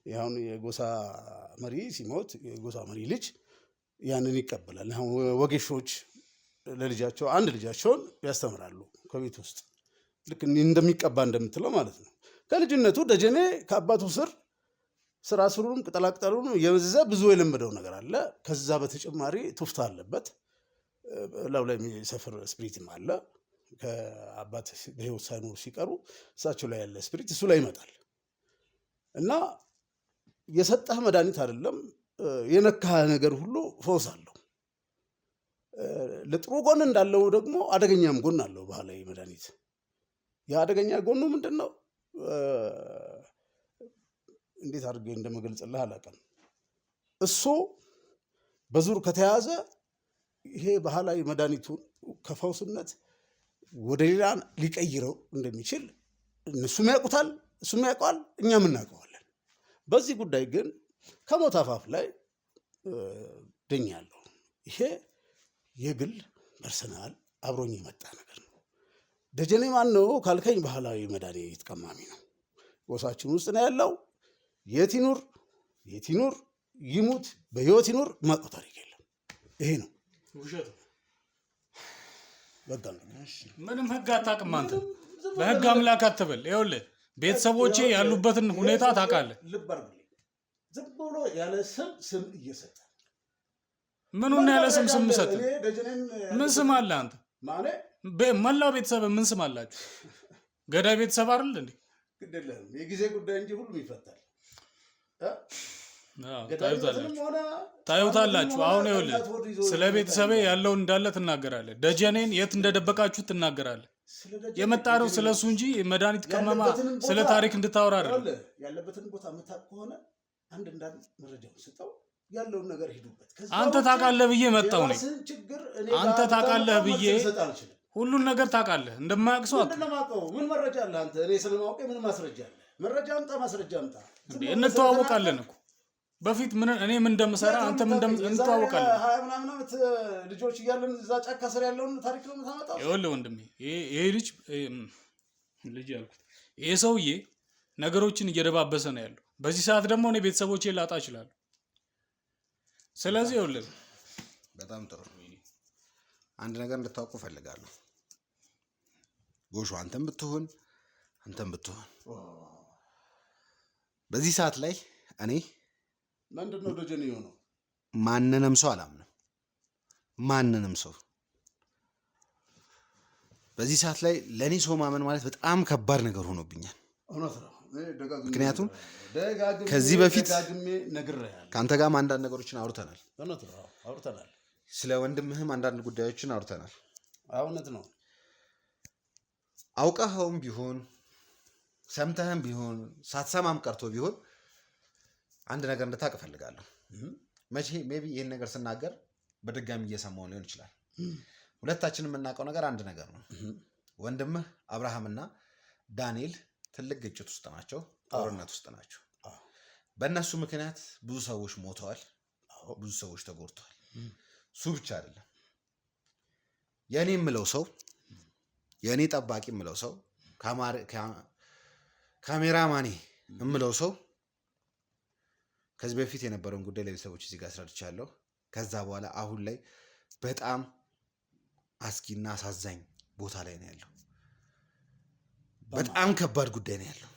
አሁን የጎሳ መሪ ሲሞት የጎሳ መሪ ልጅ ያንን ይቀበላል። አሁን ወጌሾች ለልጃቸው አንድ ልጃቸውን ያስተምራሉ ከቤት ውስጥ ልክ እንደሚቀባ እንደምትለው ማለት ነው። ከልጅነቱ ደጀኔ ከአባቱ ስር ስራ ስሩንም ቅጠላቅጠሉንም የበዛ ብዙ የለመደው ነገር አለ። ከዛ በተጨማሪ ቱፍታ አለበት። ላው ላይ የሚሰፍር ስፒሪትም አለ። ከአባት በህይወት ሳይኖሩ ሲቀሩ እሳቸው ላይ ያለ ስፒሪት እሱ ላይ ይመጣል እና የሰጠህ መድኃኒት አይደለም የነካህ ነገር ሁሉ ፈውስ አለው። ለጥሩ ጎን እንዳለው ደግሞ አደገኛም ጎን አለው ባህላዊ መድኃኒት። የአደገኛ ጎኑ ምንድን ነው? እንዴት አድርጌ እንደምገልጽልህ አላውቅም። እሱ በዙር ከተያዘ ይሄ ባህላዊ መድኃኒቱን ከፈውስነት ወደ ሌላ ሊቀይረው እንደሚችል እነሱም ያውቁታል፣ እሱም ያውቀዋል፣ እኛም እናውቀዋለን። በዚህ ጉዳይ ግን ከሞት አፋፍ ላይ ድኛለሁ። ይሄ የግል ፐርሰናል አብሮኝ የመጣ ነገር ነው። ደጀኔ ማን ነው ካልከኝ ባህላዊ መድኃኒት ቀማሚ ነው። ጎሳችን ውስጥ ነው ያለው። የት ይኑር ይሙት በህይወት ይኑር ማውቀው ታሪክ የለም። ይሄ ነው ውሸት። በቃ ምንም ህግ አታውቅም አንተ። በህግ አምላክ አትበል። ይኸውልህ ቤተሰቦቼ ያሉበትን ሁኔታ ታውቃለህ። ልብ አድርግልኝ። ዝም ብሎ ያለ ስም እየሰጠ ምኑን ያለ ስም ሰጠ? ምን ስም አለ አንተ? መላው ቤተሰብ ምን ስም አላችሁ? ገዳይ ቤተሰብ አይደል እንዴ? ግድልህም የጊዜ ጉዳይ እንጂ ሁሉም ይፈታል። ታዩታላችሁ። አሁን ይኸውልህ ስለ ቤተሰቤ ያለውን እንዳለ ትናገራለህ። ደጀኔን የት እንደደበቃችሁ ትናገራለህ። የመጣነው ስለ እሱ እንጂ መድኃኒት ቀመማ ስለ ታሪክ እንድታወራ አይደለም። ያለበትን ቦታ የምታውቅ ከሆነ አንድ እንዳንድ መረጃውን ስጠው፣ ያለውን ነገር ሂዱበት። አንተ ታውቃለህ ብዬ መጣሁ ነኝ። አንተ ታውቃለህ ብዬ ሁሉን ነገር ታውቃለህ። እንደማያውቅ ሰው ምን መረጃ አለ አንተ? እኔ ስለማውቄ ምን ማስረጃ አለ? መረጃ አምጣ፣ ማስረጃ አምጣ። እንተዋወቃለን እኮ በፊት እኔ ምን እንደምሰራ አንተ ምን እንተዋወቃለን። 20 ምናምን ዓመት ልጆች እያለን እዛ ጫካ ስር ያለውን ታሪክ ነው የምታመጣው። ይኸውልህ ወንድሜ ይሄ ልጅ ያልኩት ይሄ ሰውዬ ነገሮችን እየደባበሰ ነው ያለው። በዚህ ሰዓት ደግሞ እኔ ቤተሰቦቼን ላጣ እችላለሁ። ስለዚህ ይኸውልህ በጣም ጥሩ አንድ ነገር እንድታውቁ ፈልጋለሁ። ጎሹ አንተም ብትሆን በዚህ ሰዓት ላይ እኔ ምንድነው ደጀን የሆነው ማንንም ሰው አላምንም። ማንንም ሰው በዚህ ሰዓት ላይ ለኔ ሰው ማመን ማለት በጣም ከባድ ነገር ሆኖብኛል። ምክንያቱም ከዚህ በፊት ከአንተ ጋርም አንዳንድ ነገሮችን አውርተናል። ስለ ወንድምህም አንዳንድ ጉዳዮችን አውርተናል። እውነት ነው። አውቀኸውም ቢሆን ሰምተህም ቢሆን ሳትሰማም ቀርቶ ቢሆን አንድ ነገር እንድታውቅ እፈልጋለሁ። ሜቢ ይህን ነገር ስናገር በድጋሚ እየሰማው ሊሆን ይችላል። ሁለታችንም የምናውቀው ነገር አንድ ነገር ነው። ወንድምህ አብርሃምና ዳንኤል ትልቅ ግጭት ውስጥ ናቸው፣ ጦርነት ውስጥ ናቸው። በእነሱ ምክንያት ብዙ ሰዎች ሞተዋል፣ ብዙ ሰዎች ተጎድተዋል። እሱ ብቻ አይደለም። የእኔ የምለው ሰው የእኔ ጠባቂ የምለው ሰው ካሜራማኔ የምለው ሰው ከዚህ በፊት የነበረውን ጉዳይ ለቤተሰቦች እዚህ ጋር አስረድቻለሁ። ከዛ በኋላ አሁን ላይ በጣም አስጊና አሳዛኝ ቦታ ላይ ነው ያለው። በጣም ከባድ ጉዳይ ነው ያለው።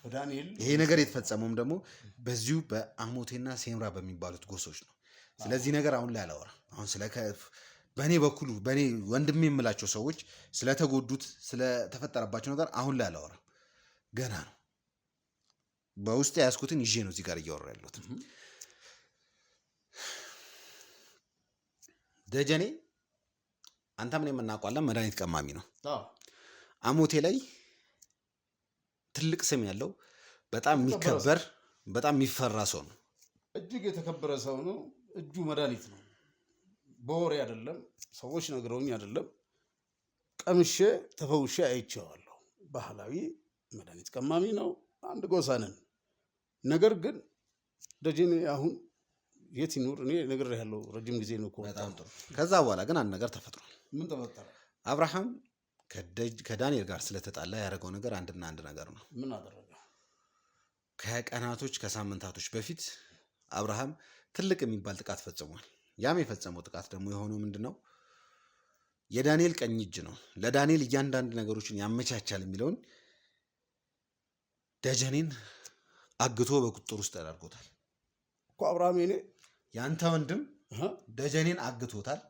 ይሄ ነገር የተፈጸመውም ደግሞ በዚሁ በአሞቴና ሴምራ በሚባሉት ጎሶች ነው። ስለዚህ ነገር አሁን ላይ አላወራም። አሁን በእኔ በኩል በእኔ ወንድሜ የምላቸው ሰዎች ስለተጎዱት ስለተፈጠረባቸው ነገር አሁን ላይ አላወራም። ገና ነው። በውስጥ ያስኩትን ይዤ ነው እዚህ ጋር እያወራ ያለሁት። ደጀኔ አንተ ምን የምናውቀዋለን መድኃኒት ቀማሚ ነው። አሞቴ ላይ ትልቅ ስም ያለው በጣም የሚከበር በጣም የሚፈራ ሰው ነው። እጅግ የተከበረ ሰው ነው። እጁ መድኃኒት ነው። በወሬ አይደለም፣ ሰዎች ነግረውኝ አይደለም፣ ቀምሼ ተፈውሼ አይቼዋለሁ። ባህላዊ መድኃኒት ቀማሚ ነው። አንድ ጎሳ ነን። ነገር ግን ደጀኔ አሁን የት ይኑር? እኔ ነግሬሃለሁ፣ ረጅም ጊዜ ነው እኮ። በጣም ጥሩ። ከዛ በኋላ ግን አንድ ነገር ተፈጥሯል። ምን ተፈጠረ? አብርሃም ከዳንኤል ጋር ስለተጣላ ያደረገው ነገር አንድና አንድ ነገር ነው። ምን አደረገ? ከቀናቶች ከሳምንታቶች በፊት አብርሃም ትልቅ የሚባል ጥቃት ፈጽሟል። ያም የፈጸመው ጥቃት ደግሞ የሆነው ምንድነው? የዳንኤል ቀኝ እጅ ነው። ለዳንኤል እያንዳንድ ነገሮችን ያመቻቻል የሚለውን ደጀኔን አግቶ በቁጥጥር ውስጥ አድርጎታል እኮ አብርሃም። እኔ ያንተ ወንድም ደጀኔን አግቶታል።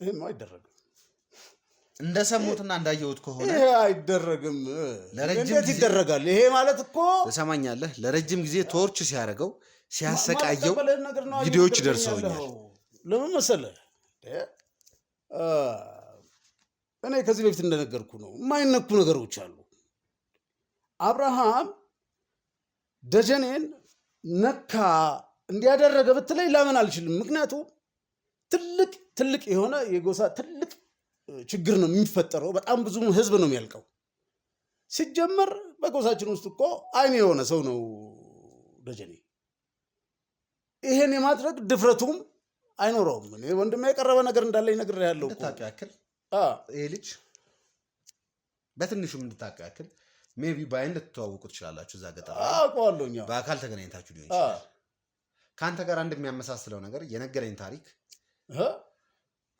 ይሄም አይደረግም። እንደሰሙትና እንዳየሁት ከሆነ ይሄ አይደረግም። እንዴት ይደረጋል? ይሄ ማለት እኮ ትሰማኛለህ? ለረጅም ጊዜ ቶርች ሲያደርገው ሲያሰቃየው ቪዲዮዎች ደርሰውኛል። ለምን መሰለህ? እኔ ከዚህ በፊት እንደነገርኩ ነው፣ የማይነኩ ነገሮች አሉ። አብርሃም ደጀኔን ነካ እንዲያደረገ ብትለኝ ላምን አልችልም። ምክንያቱም ትልቅ የሆነ የጎሳ ትልቅ ችግር ነው የሚፈጠረው። በጣም ብዙ ህዝብ ነው የሚያልቀው። ሲጀመር በጎሳችን ውስጥ እኮ አይን የሆነ ሰው ነው ደጀኔ። ይሄን የማድረግ ድፍረቱም አይኖረውም። እኔ ወንድሜ የቀረበ ነገር እንዳለኝ ነግሬሃለሁ እኮ። እንድታውቅ ያክል ይሄ ልጅ በትንሹም እንድታውቅ ያክል ሜቢ በአይን ልትተዋወቁ ትችላላችሁ። እዛ ገጠር አውቀዋለሁ። በአካል ተገናኝታችሁ ሊሆን ይችላል። ከአንተ ጋር አንድ የሚያመሳስለው ነገር የነገረኝ ታሪክ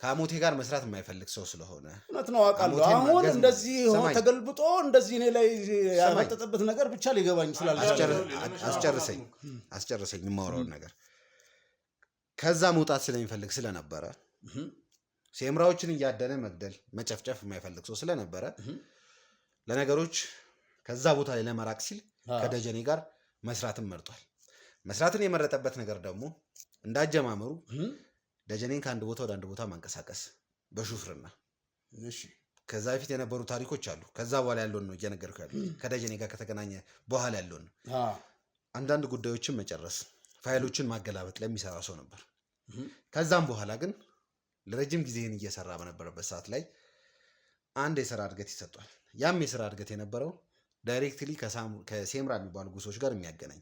ከአሞቴ ጋር መስራት የማይፈልግ ሰው ስለሆነ እውነት ነው፣ አውቃለሁ። አሁን እንደዚህ ተገልብጦ እንደዚህ እኔ ላይ ያመጠጠበት ነገር ብቻ ሊገባኝ ስላለ አስጨርሰኝ የማወራውን ነገር። ከዛ መውጣት ስለሚፈልግ ስለነበረ ሴምራዎችን እያደነ መግደል መጨፍጨፍ የማይፈልግ ሰው ስለነበረ ለነገሮች ከዛ ቦታ ላይ ለመራቅ ሲል ከደጀኔ ጋር መስራትን መርጧል። መስራትን የመረጠበት ነገር ደግሞ እንዳጀማመሩ ደጀኔን ከአንድ ቦታ ወደ አንድ ቦታ ማንቀሳቀስ በሹፍርና። ከዛ በፊት የነበሩ ታሪኮች አሉ። ከዛ በኋላ ያለውን ነው እየነገርኩ ያለው። ከደጀኔ ጋር ከተገናኘ በኋላ ያለውን አንዳንድ ጉዳዮችን መጨረስ፣ ፋይሎችን ማገላበጥ ለሚሰራ ሰው ነበር። ከዛም በኋላ ግን ለረጅም ጊዜ ይህን እየሰራ በነበረበት ሰዓት ላይ አንድ የስራ እድገት ይሰጧል። ያም የስራ እድገት የነበረው ዳይሬክትሊ ከሴምራ የሚባሉ ጉሶች ጋር የሚያገናኝ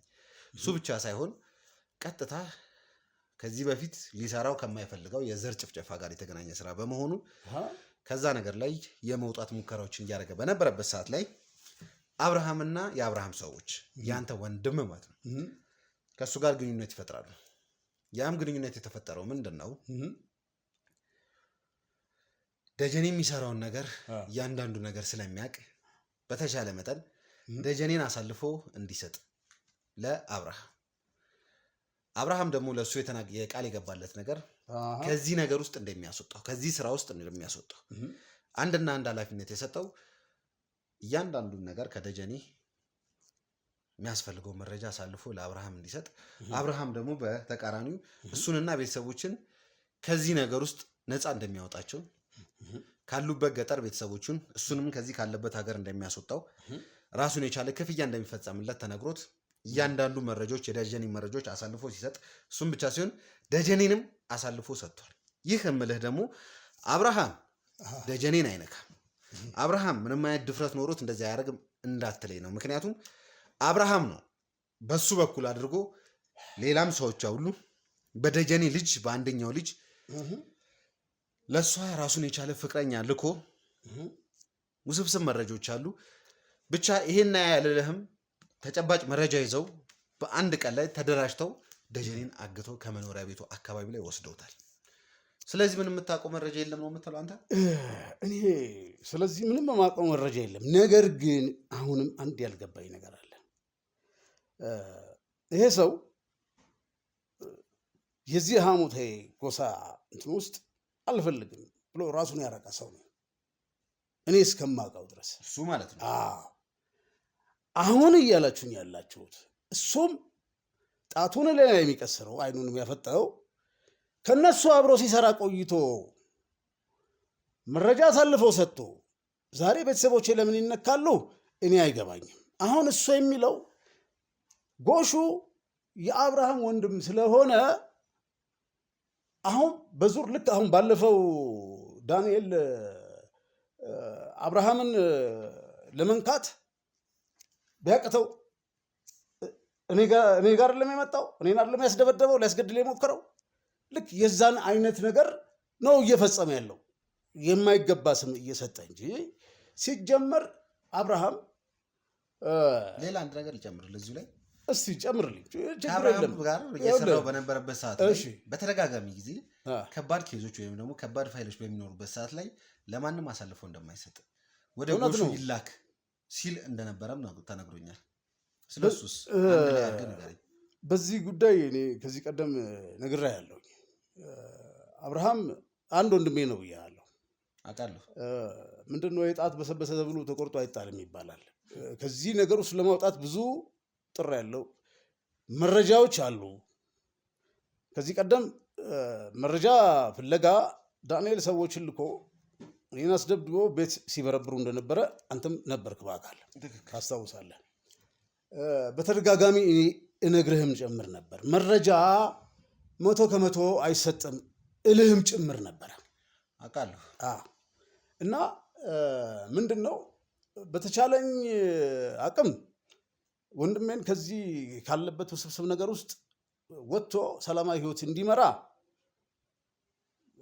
እሱ ብቻ ሳይሆን ቀጥታ ከዚህ በፊት ሊሰራው ከማይፈልገው የዘር ጭፍጨፋ ጋር የተገናኘ ስራ በመሆኑ ከዛ ነገር ላይ የመውጣት ሙከራዎችን እያደረገ በነበረበት ሰዓት ላይ አብርሃምና የአብርሃም ሰዎች ያንተ ወንድም ማለት ነው ከሱ ጋር ግንኙነት ይፈጥራሉ። ያም ግንኙነት የተፈጠረው ምንድነው? ደጀኔ የሚሰራውን ነገር ያንዳንዱ ነገር ስለሚያቅ በተቻለ መጠን ደጀኔን አሳልፎ እንዲሰጥ ለአብርሃም አብርሃም ደግሞ ለሱ የቃል የገባለት ነገር ከዚህ ነገር ውስጥ እንደሚያስወጣው ከዚህ ስራ ውስጥ እንደሚያስወጣው አንድና አንድ ኃላፊነት የሰጠው እያንዳንዱን ነገር ከደጀኔ የሚያስፈልገው መረጃ አሳልፎ ለአብርሃም እንዲሰጥ አብርሃም ደግሞ በተቃራኒው እሱንና ቤተሰቦችን ከዚህ ነገር ውስጥ ነፃ እንደሚያወጣቸው ካሉበት ገጠር ቤተሰቦቹን እሱንም ከዚህ ካለበት ሀገር እንደሚያስወጣው ራሱን የቻለ ክፍያ እንደሚፈጸምለት ተነግሮት እያንዳንዱ መረጃዎች የደጀኔ መረጃዎች አሳልፎ ሲሰጥ እሱም ብቻ ሲሆን ደጀኔንም አሳልፎ ሰጥቷል። ይህ እምልህ ደግሞ አብርሃም ደጀኔን አይነካም። አብርሃም ምንም አይነት ድፍረት ኖሮት እንደዚህ አያደርግም እንዳትለኝ ነው። ምክንያቱም አብርሃም ነው በሱ በኩል አድርጎ ሌላም ሰዎች ሁሉ በደጀኔ ልጅ በአንደኛው ልጅ ለሷ ራሱን የቻለ ፍቅረኛ ልኮ ውስብስብ መረጃዎች አሉ። ብቻ ይሄን ያለለህም ተጨባጭ መረጃ ይዘው በአንድ ቀን ላይ ተደራጅተው ደጀኔን አግተው ከመኖሪያ ቤቱ አካባቢ ላይ ወስደውታል። ስለዚህ ምንም የምታውቀው መረጃ የለም ነው የምትለው አንተ? እኔ ስለዚህ ምንም የማውቀው መረጃ የለም። ነገር ግን አሁንም አንድ ያልገባኝ ነገር አለ። ይሄ ሰው የዚህ ሐሞቴ ጎሳ እንትን ውስጥ አልፈልግም ብሎ ራሱን ያረቀ ሰው ነው እኔ እስከማውቀው ድረስ እሱ ማለት ነው። አሁን እያላችሁኝ ያላችሁት እሱም ጣቱን ላይ የሚቀስረው አይኑን የሚያፈጠው ከነሱ አብሮ ሲሰራ ቆይቶ መረጃ አሳልፈው ሰጥቶ ዛሬ ቤተሰቦቼ ለምን ይነካሉ እኔ አይገባኝም። አሁን እሱ የሚለው ጎሹ የአብርሃም ወንድም ስለሆነ አሁን በዙር ልክ አሁን ባለፈው ዳንኤል አብርሃምን ለመንካት ቢያቅተው እኔ ጋር ለሚመጣው እኔን አይደለም ያስደበደበው ሊያስገድል የሞከረው ልክ የዛን አይነት ነገር ነው እየፈጸመ ያለው የማይገባ ስም እየሰጠ እንጂ ሲጀመር አብርሃም ሌላ አንድ ነገር ልጨምርልህ እዚሁ ላይ እስቲ ጨምርልኝ። ከአብርሃም ጋር እየሰራው በነበረበት ሰዓት ላይ በተደጋጋሚ ጊዜ ከባድ ኬዞች ወይም ደግሞ ከባድ ፋይሎች በሚኖሩበት ሰዓት ላይ ለማንም አሳልፎ እንደማይሰጥ ወደ ጎሹ ይላክ ሲል እንደነበረም ተነግሮኛል። ስለሱስ አንድ ላይ አድርገህ ንገረኝ። በዚህ ጉዳይ እኔ ከዚህ ቀደም ነግሬሃለሁ። አብርሃም አንድ ወንድሜ ነው ብያለሁ። አውቃለሁ። ምንድነው የጣት በሰበሰ ተብሎ ተቆርጦ አይጣልም ይባላል። ከዚህ ነገር ውስጥ ለማውጣት ብዙ ጥሪ ያለው መረጃዎች አሉ። ከዚህ ቀደም መረጃ ፍለጋ ዳንኤል ሰዎችን ልኮ እኔን አስደብድቦ ቤት ሲበረብሩ እንደነበረ አንተም ነበርክ በአካል ታስታውሳለህ። በተደጋጋሚ እነግርህም ጭምር ነበር። መረጃ 100% አይሰጥም እልህም ጭምር ነበረ። አውቃለሁ። እና ምንድነው በተቻለኝ አቅም ወንድሜን ከዚህ ካለበት ውስብስብ ነገር ውስጥ ወጥቶ ሰላማዊ ህይወት እንዲመራ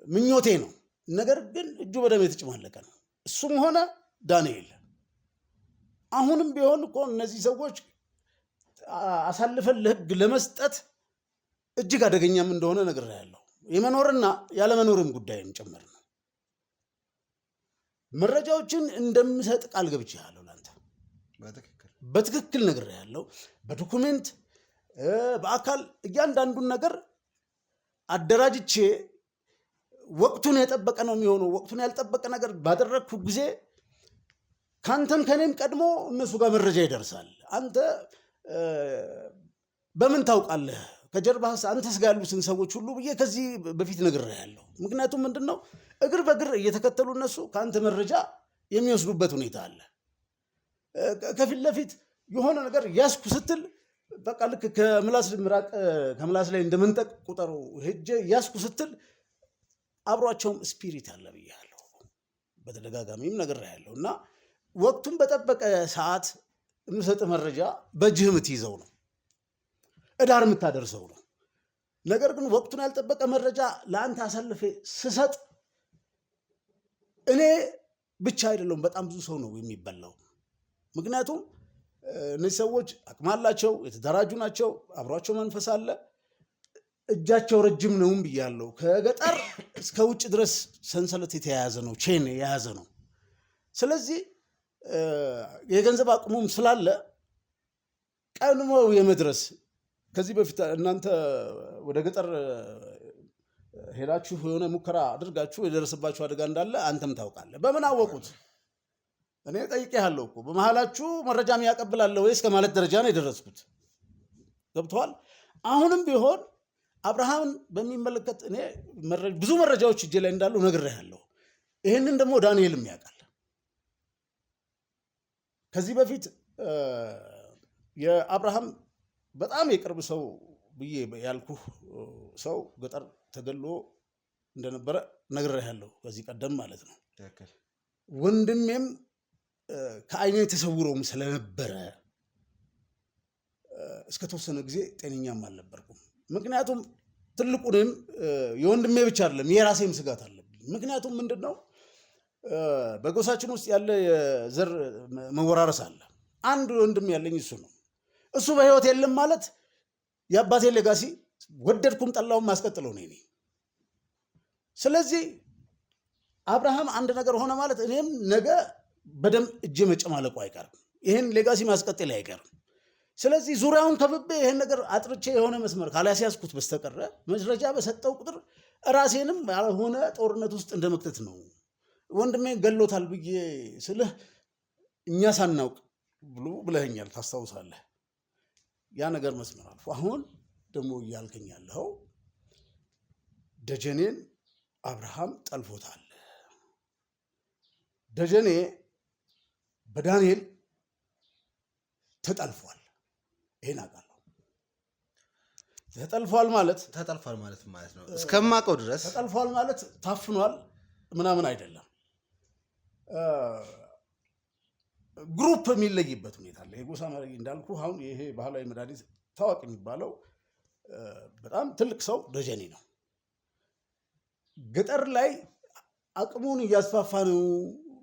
ምኞቴ ነው። ነገር ግን እጁ በደም የተጨማለቀ ነው። እሱም ሆነ ዳንኤል አሁንም ቢሆን እኮ እነዚህ ሰዎች አሳልፈን ለህግ ለመስጠት እጅግ አደገኛም እንደሆነ ነግሬሃለሁ። የመኖርና ያለመኖርም ጉዳይም ጭምር ነው። መረጃዎችን እንደምሰጥ ቃል ገብቻለሁ ላንተ በትክክል ነግሬሃለሁ። በዶኩሜንት በአካል እያንዳንዱን ነገር አደራጅቼ ወቅቱን የጠበቀ ነው የሚሆነው። ወቅቱን ያልጠበቀ ነገር ባደረግኩ ጊዜ ካንተም ከኔም ቀድሞ እነሱ ጋር መረጃ ይደርሳል። አንተ በምን ታውቃለህ? ከጀርባህ አንተስ ጋር ያሉትን ሰዎች ሁሉ ብዬ ከዚህ በፊት ነግሬሃለሁ። ምክንያቱም ምንድነው እግር በእግር እየተከተሉ እነሱ ከአንተ መረጃ የሚወስዱበት ሁኔታ አለ። ከፊት ለፊት የሆነ ነገር ያስኩ ስትል በቃ ልክ ከምላስ ምራቅ ከምላስ ላይ እንደመንጠቅ ቁጠሩ ሄጄ ያስኩ ስትል አብሯቸውም ስፒሪት አለ ብያለሁ። በተደጋጋሚም ነግሬሃለሁ። እና ወቅቱን በጠበቀ ሰዓት የምሰጥ መረጃ በእጅህ የምትይዘው ነው፣ እዳር የምታደርሰው ነው። ነገር ግን ወቅቱን ያልጠበቀ መረጃ ለአንተ አሳልፌ ስሰጥ እኔ ብቻ አይደለም በጣም ብዙ ሰው ነው የሚበላው። ምክንያቱም እነዚህ ሰዎች አቅም አላቸው፣ የተደራጁ ናቸው፣ አብሯቸው መንፈስ አለ። እጃቸው ረጅም ነውም ብያለሁ። ከገጠር እስከ ውጭ ድረስ ሰንሰለት የተያያዘ ነው፣ ቼን የያዘ ነው። ስለዚህ የገንዘብ አቅሙም ስላለ ቀድመው የመድረስ ከዚህ በፊት እናንተ ወደ ገጠር ሄዳችሁ የሆነ ሙከራ አድርጋችሁ የደረሰባችሁ አደጋ እንዳለ አንተም ታውቃለህ። በምን አወቁት? እኔ ጠይቄሃለሁ እኮ በመሃላችሁ መረጃ የሚያቀብላለ ወይ እስከ ማለት ደረጃ ነው የደረስኩት። ገብቶሃል? አሁንም ቢሆን አብርሃምን በሚመለከት እኔ ብዙ መረጃዎች እጄ ላይ እንዳሉ ነግሬሃለሁ። ይህንን ደግሞ ዳንኤልም ያውቃል። ከዚህ በፊት የአብርሃም በጣም የቅርብ ሰው ብዬ ያልኩህ ሰው ገጠር ተገሎ እንደነበረ ነግሬሃለሁ ከዚህ ቀደም ማለት ነው። ወንድሜም ከዓይኔ ተሰውሮም ስለነበረ እስከ ተወሰነ ጊዜ ጤነኛም አልነበርኩም። ምክንያቱም ትልቁንም የወንድሜ ብቻ አይደለም የራሴም ስጋት አለብኝ። ምክንያቱም ምንድነው በጎሳችን ውስጥ ያለ የዘር መወራረስ አለ። አንድ ወንድም ያለኝ እሱ ነው። እሱ በህይወት የለም ማለት የአባቴ ሌጋሲ ወደድኩም ጠላውም ማስቀጥለው ነው እኔ። ስለዚህ አብርሃም አንድ ነገር ሆነ ማለት እኔም ነገ በደም እጄ መጨማለቁ አይቀርም። ይሄን ሌጋሲ ማስቀጠል አይቀርም። ስለዚህ ዙሪያውን ከብቤ ይሄን ነገር አጥርቼ የሆነ መስመር ካላስያዝኩት በስተቀር መረጃ በሰጠው ቁጥር ራሴንም ያልሆነ ጦርነት ውስጥ እንደመክተት ነው። ወንድሜን ገሎታል ብዬ ስልህ እኛ ሳናውቅ ብለኸኛል፣ ታስታውሳለህ። ያ ነገር መስመር አልፎ አሁን ደግሞ እያልከኝ ያለው ደጀኔን አብርሃም ጠልፎታል። ደጀኔ በዳንኤል ተጠልፏል። ይሄን አውቃለሁ። ተጠልፏል ማለት ነው እስከማውቀው ድረስ ተጠልፏል ማለት ታፍኗል ምናምን አይደለም። ግሩፕ የሚለይበት ሁኔታ አለ። የጎሳ መሪ እንዳልኩ አሁን ይሄ ባህላዊ መድኃኒት ታዋቂ የሚባለው በጣም ትልቅ ሰው ደጀኔ ነው። ገጠር ላይ አቅሙን እያስፋፋ ነው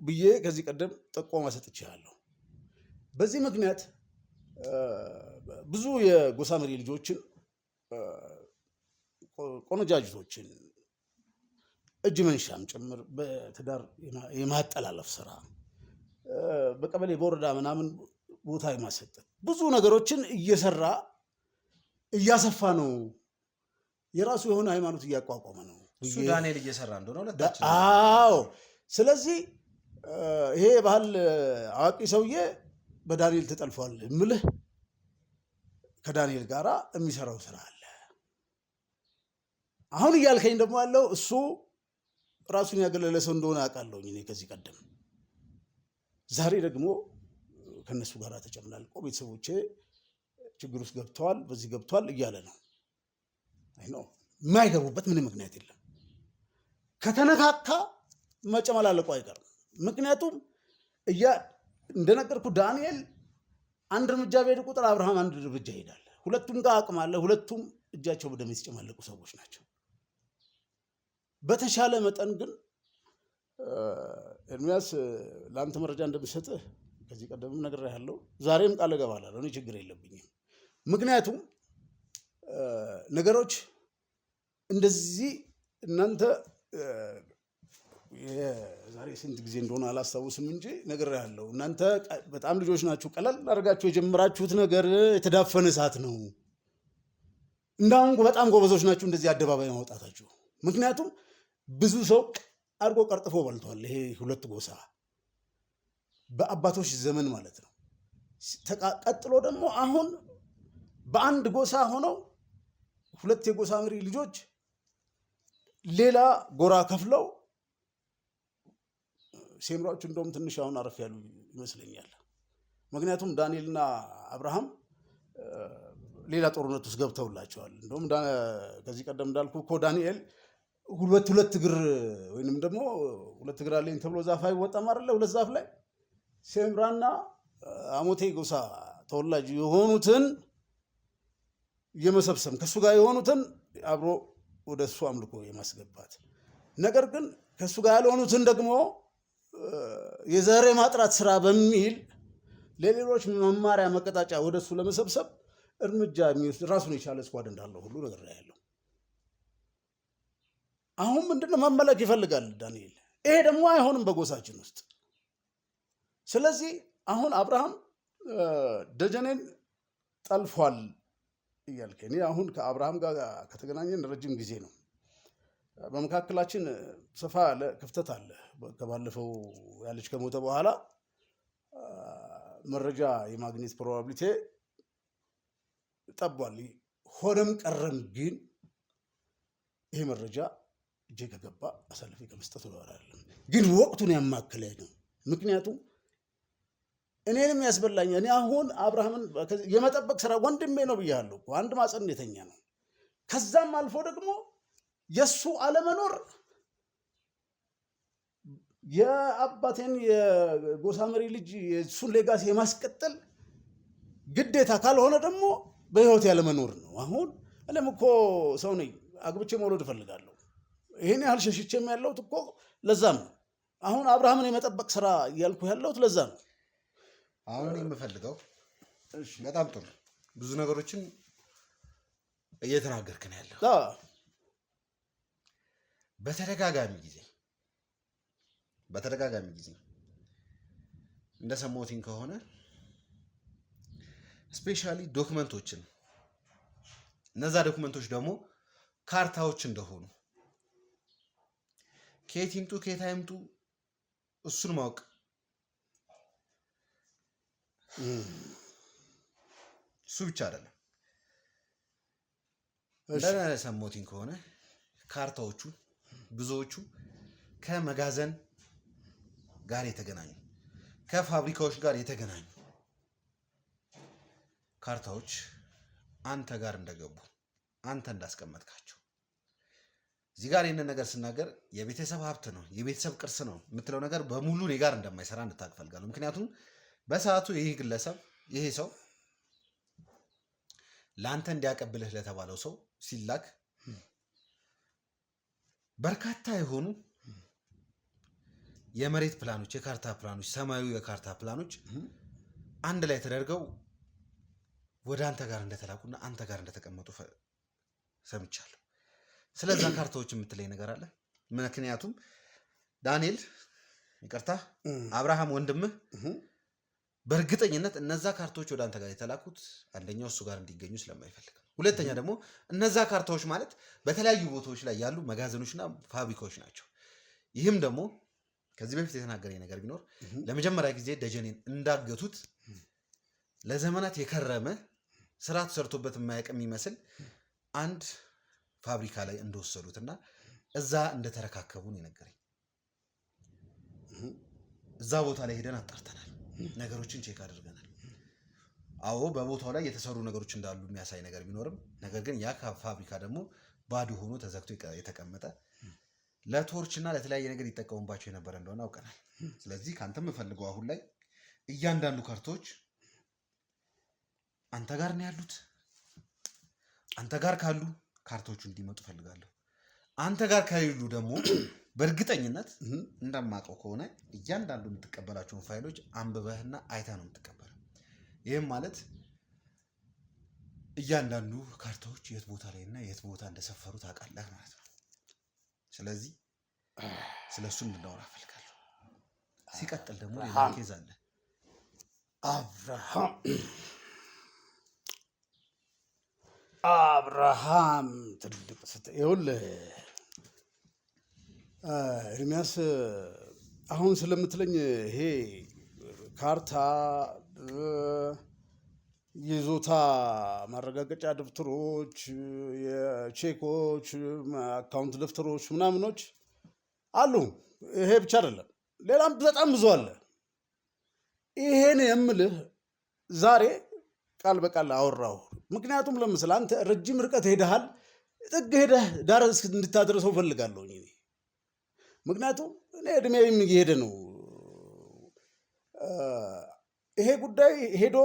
ብዬ ከዚህ ቀደም ጠቆማ ሰጥቻለሁ። በዚህ ምክንያት ብዙ የጎሳ መሪ ልጆችን ቆነጃጅቶችን እጅ መንሻም ጭምር በትዳር የማጠላለፍ ስራ በቀበሌ በወረዳ ምናምን ቦታ የማሰጠት ብዙ ነገሮችን እየሰራ እያሰፋ ነው። የራሱ የሆነ ሃይማኖት እያቋቋመ ነው። እሱ ዳንኤል እየሰራ እንደሆነ ሁለታችን። አዎ። ስለዚህ ይሄ ባህል አዋቂ ሰውዬ በዳንኤል ተጠልፏል እምልህ ከዳንኤል ጋራ የሚሰራው ስራ አለ። አሁን እያልከኝ ደግሞ ያለው እሱ ራሱን ያገለለ ሰው እንደሆነ አውቃለሁኝ እኔ ከዚህ ቀደም። ዛሬ ደግሞ ከነሱ ጋር ተጨምላልቆ ቤተሰቦቼ ችግር ውስጥ ገብተዋል፣ በዚህ ገብተዋል እያለ ነው። አይ ነው የማይገቡበት ምንም ምክንያት የለም። ከተነካካ መጨመላለቁ አይቀርም። ምክንያቱም እንደነገርኩ ዳንኤል አንድ እርምጃ በሄደ ቁጥር አብርሃም አንድ እርምጃ ይሄዳል። ሁለቱም ጋር አቅም አለ። ሁለቱም እጃቸው በደም የተጨማለቁ ሰዎች ናቸው። በተሻለ መጠን ግን ኤርሚያስ ለአንተ መረጃ እንደምሰጥህ ከዚህ ቀደምም ነግሬሃለሁ፣ ዛሬም ቃል እገባለሁ። እኔ ችግር የለብኝም። ምክንያቱም ነገሮች እንደዚህ እናንተ ዛሬ ስንት ጊዜ እንደሆነ አላስታውስም እንጂ ነግሬሃለሁ። እናንተ በጣም ልጆች ናችሁ። ቀለል አድርጋችሁ የጀመራችሁት ነገር የተዳፈነ እሳት ነው። እንዳሁን በጣም ጎበዞች ናችሁ እንደዚህ አደባባይ ማውጣታችሁ። ምክንያቱም ብዙ ሰው አድርጎ ቀርጥፎ በልቷል። ይሄ ሁለት ጎሳ በአባቶች ዘመን ማለት ነው። ቀጥሎ ደግሞ አሁን በአንድ ጎሳ ሆነው ሁለት የጎሳ መሪ ልጆች ሌላ ጎራ ከፍለው ሴምራዎቹ እንደውም ትንሽ አሁን አረፍ ያሉ ይመስለኛል። ምክንያቱም ዳንኤልና አብርሃም ሌላ ጦርነት ውስጥ ገብተውላቸዋል። እንደውም ከዚህ ቀደም እንዳልኩ እኮ ዳንኤል ሁለት እግር ወይንም ደግሞ ሁለት እግር አለኝ ተብሎ ዛፍ አይወጣም አይደለ? ሁለት ዛፍ ላይ ሴምራና አሞቴ ጎሳ ተወላጅ የሆኑትን የመሰብሰብ ከሱ ጋር የሆኑትን አብሮ ወደ እሱ አምልኮ የማስገባት ነገር ግን ከሱ ጋር ያልሆኑትን ደግሞ የዘር ማጥራት ስራ በሚል ለሌሎች መማሪያ መቀጣጫ ወደሱ ለመሰብሰብ እርምጃ የሚወስድ ራሱን የቻለ ስኳድ እንዳለው ሁሉ ነገር ላይ ያለው አሁን ምንድነው መመለክ ይፈልጋል ዳንኤል። ይሄ ደግሞ አይሆንም በጎሳችን ውስጥ። ስለዚህ አሁን አብርሃም ደጀኔን ጠልፏል እያልከ እኔ አሁን ከአብርሃም ጋር ከተገናኘን ረጅም ጊዜ ነው። በመካከላችን ሰፋ ያለ ክፍተት አለ። ከባለፈው ያለች ከሞተ በኋላ መረጃ የማግኘት ፕሮባቢሊቲ ጠቧል። ሆነም ቀረም ግን ይሄ መረጃ እጄ ከገባ አሳልፌ ከመስጠት ነው አይደለም፣ ግን ወቅቱን ያማከለ ነው። ምክንያቱም እኔንም ያስበላኝ እኔ አሁን አብርሃምን የመጠበቅ ስራ ወንድሜ ነው ብያለሁ እኮ አንድ ማፀን የተኛ ነው። ከዛም አልፎ ደግሞ የሱ አለመኖር የአባቴን የጎሳ መሪ ልጅ የሱን ሌጋሲ የማስቀጠል ግዴታ ካልሆነ ደግሞ በህይወት ያለመኖር ነው። አሁን እኔም እኮ ሰው ነኝ፣ አግብቼ መውለድ እፈልጋለሁ። ይሄን ያህል ሸሽቼም ያለሁት እኮ ለዛም ነው። አሁን አብርሃምን የመጠበቅ ስራ እያልኩ ያለሁት ለዛ ነው። አሁን የምፈልገው በጣም ጥሩ ብዙ ነገሮችን እየተናገርክ ነው ያለው። በተደጋጋሚ ጊዜ እንደሰማሁትኝ ከሆነ ስፔሻሊ ዶክመንቶችን እነዛ ዶክመንቶች ደግሞ ካርታዎች እንደሆኑ ከየት ይምጡ ከየት አይምጡ እሱን ማወቅ እሱ ብቻ አይደለም። እንደሰማሁትኝ ከሆነ ካርታዎቹ ብዙዎቹ ከመጋዘን ጋር የተገናኙ ከፋብሪካዎች ጋር የተገናኙ ካርታዎች አንተ ጋር እንደገቡ አንተ እንዳስቀመጥካቸው እዚህ ጋር ይህንን ነገር ስናገር የቤተሰብ ሀብት ነው የቤተሰብ ቅርስ ነው የምትለው ነገር በሙሉ እኔ ጋር እንደማይሰራ እንድታውቅ እፈልጋለሁ። ምክንያቱም በሰዓቱ ይሄ ግለሰብ ይሄ ሰው ለአንተ እንዲያቀብልህ ለተባለው ሰው ሲላክ በርካታ የሆኑ የመሬት ፕላኖች የካርታ ፕላኖች ሰማያዊ የካርታ ፕላኖች አንድ ላይ ተደርገው ወደ አንተ ጋር እንደተላኩና አንተ ጋር እንደተቀመጡ ሰምቻለሁ። ስለዛ ካርታዎች የምትለኝ ነገር አለ? ምክንያቱም ዳንኤል ይቅርታ አብርሃም ወንድምህ በእርግጠኝነት እነዛ ካርታዎች ወደ አንተ ጋር የተላኩት አንደኛው እሱ ጋር እንዲገኙ ስለማይፈልግ፣ ሁለተኛ ደግሞ እነዛ ካርታዎች ማለት በተለያዩ ቦታዎች ላይ ያሉ መጋዘኖችና ፋብሪካዎች ናቸው። ይህም ደግሞ ከዚህ በፊት የተናገረኝ ነገር ቢኖር ለመጀመሪያ ጊዜ ደጀኔን እንዳገቱት ለዘመናት የከረመ ስራ ተሰርቶበት የማያውቅ የሚመስል አንድ ፋብሪካ ላይ እንደወሰዱትና እዛ እንደተረካከቡ ነው የነገረኝ። እዛ ቦታ ላይ ሄደን አጣርተናል፣ ነገሮችን ቼክ አድርገናል። አዎ በቦታው ላይ የተሰሩ ነገሮች እንዳሉ የሚያሳይ ነገር ቢኖርም ነገር ግን ያ ፋብሪካ ደግሞ ባዶ ሆኖ ተዘግቶ የተቀመጠ ለቶርችና ለተለያየ ነገር ይጠቀሙባቸው የነበረ እንደሆነ አውቀናል። ስለዚህ ካንተ የምፈልገው አሁን ላይ እያንዳንዱ ካርታዎች አንተ ጋር ነው ያሉት። አንተ ጋር ካሉ ካርታዎቹ እንዲመጡ ፈልጋለሁ። አንተ ጋር ከሌሉ ደግሞ በእርግጠኝነት እንደማውቀው ከሆነ እያንዳንዱ የምትቀበላቸውን ፋይሎች አንብበህና አይተህ ነው የምትቀበለው። ይህም ማለት እያንዳንዱ ካርታዎች የት ቦታ ላይ እና የት ቦታ እንደሰፈሩ ታውቃለህ ማለት ነው። ስለዚህ ስለሱ እንድናወራ ፈልጋለሁ። ሲቀጥል ደግሞ ሌላ ኬዝ አለ። አብርሃም ትልቅ ይኸውልህ ኤርሚያስ አሁን ስለምትለኝ ይሄ ካርታ ይዞታ ማረጋገጫ ደብተሮች፣ የቼኮች፣ አካውንት ደብተሮች ምናምኖች አሉ። ይሄ ብቻ አይደለም፣ ሌላም በጣም ብዙ አለ። ይሄን የምልህ ዛሬ ቃል በቃል አወራሁ። ምክንያቱም ለምሳሌ አንተ ረጅም ርቀት ሄደሃል፣ ጥግ ሄደህ ዳር እንድታደርሰው ፈልጋለሁ። ምክንያቱም እኔ እድሜም እየሄደ ነው። ይሄ ጉዳይ ሄዶ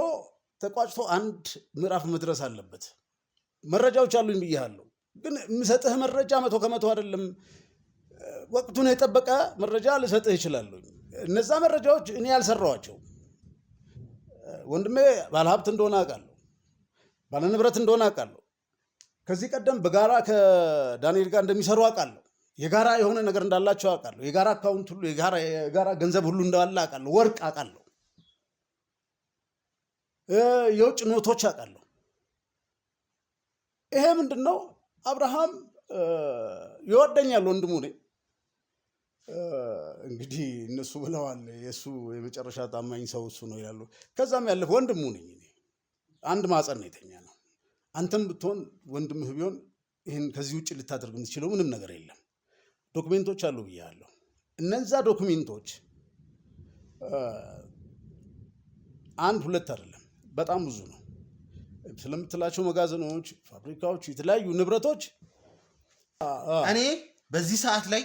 ተቋጭቶ አንድ ምዕራፍ መድረስ አለበት። መረጃዎች አሉኝ ብያለሁ፣ ግን የምሰጥህ መረጃ 100% አይደለም። ወቅቱን የጠበቀ መረጃ ልሰጥህ ይችላለሁ። እነዛ መረጃዎች እኔ ያልሰራኋቸው ወንድሜ ባለሀብት እንደሆነ አውቃለሁ፣ ባለንብረት እንደሆነ አውቃለሁ። ከዚህ ቀደም በጋራ ከዳንኤል ጋር እንደሚሰሩ አውቃለሁ። የጋራ የሆነ ነገር እንዳላቸው አውቃለሁ። የጋራ አካውንት ሁሉ የጋራ ገንዘብ ሁሉ እንዳለ አውቃለሁ። ወርቅ አውቃለሁ። የውጭ ኖቶች አውቃለሁ። ይሄ ምንድን ነው? አብርሃም ይወደኛል ወንድሙ ነኝ። እንግዲህ እነሱ ብለዋል የእሱ የመጨረሻ ታማኝ ሰው እሱ ነው ይላሉ። ከዛም ያለፈ ወንድሙ ነኝ እኔ። አንድ ማፀን ነው የተኛ ነው። አንተም ብትሆን ወንድምህ ቢሆን ይህን ከዚህ ውጭ ልታደርግ የምትችለው ምንም ነገር የለም። ዶክሜንቶች አሉ ብያለሁ። እነዛ ዶክሜንቶች አንድ ሁለት አይደለም፣ በጣም ብዙ ነው። ስለምትላቸው መጋዘኖች፣ ፋብሪካዎች፣ የተለያዩ ንብረቶች እኔ በዚህ ሰዓት ላይ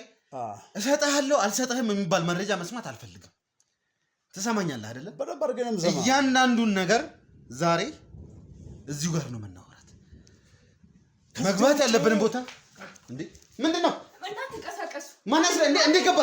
እሰጥሃለሁ አልሰጥህም የሚባል መረጃ መስማት አልፈልግም። ትሰማኛለህ አይደለም? በደንብ አድርገህ ነው የምሰማህ። እያንዳንዱን ነገር ዛሬ እዚሁ ጋር ነው የምናወራት። መግባት ያለብንን ቦታ እንዴ ምንድን ነው? እንዳትንቀሳቀሱ። ማን እንዴ ገባት?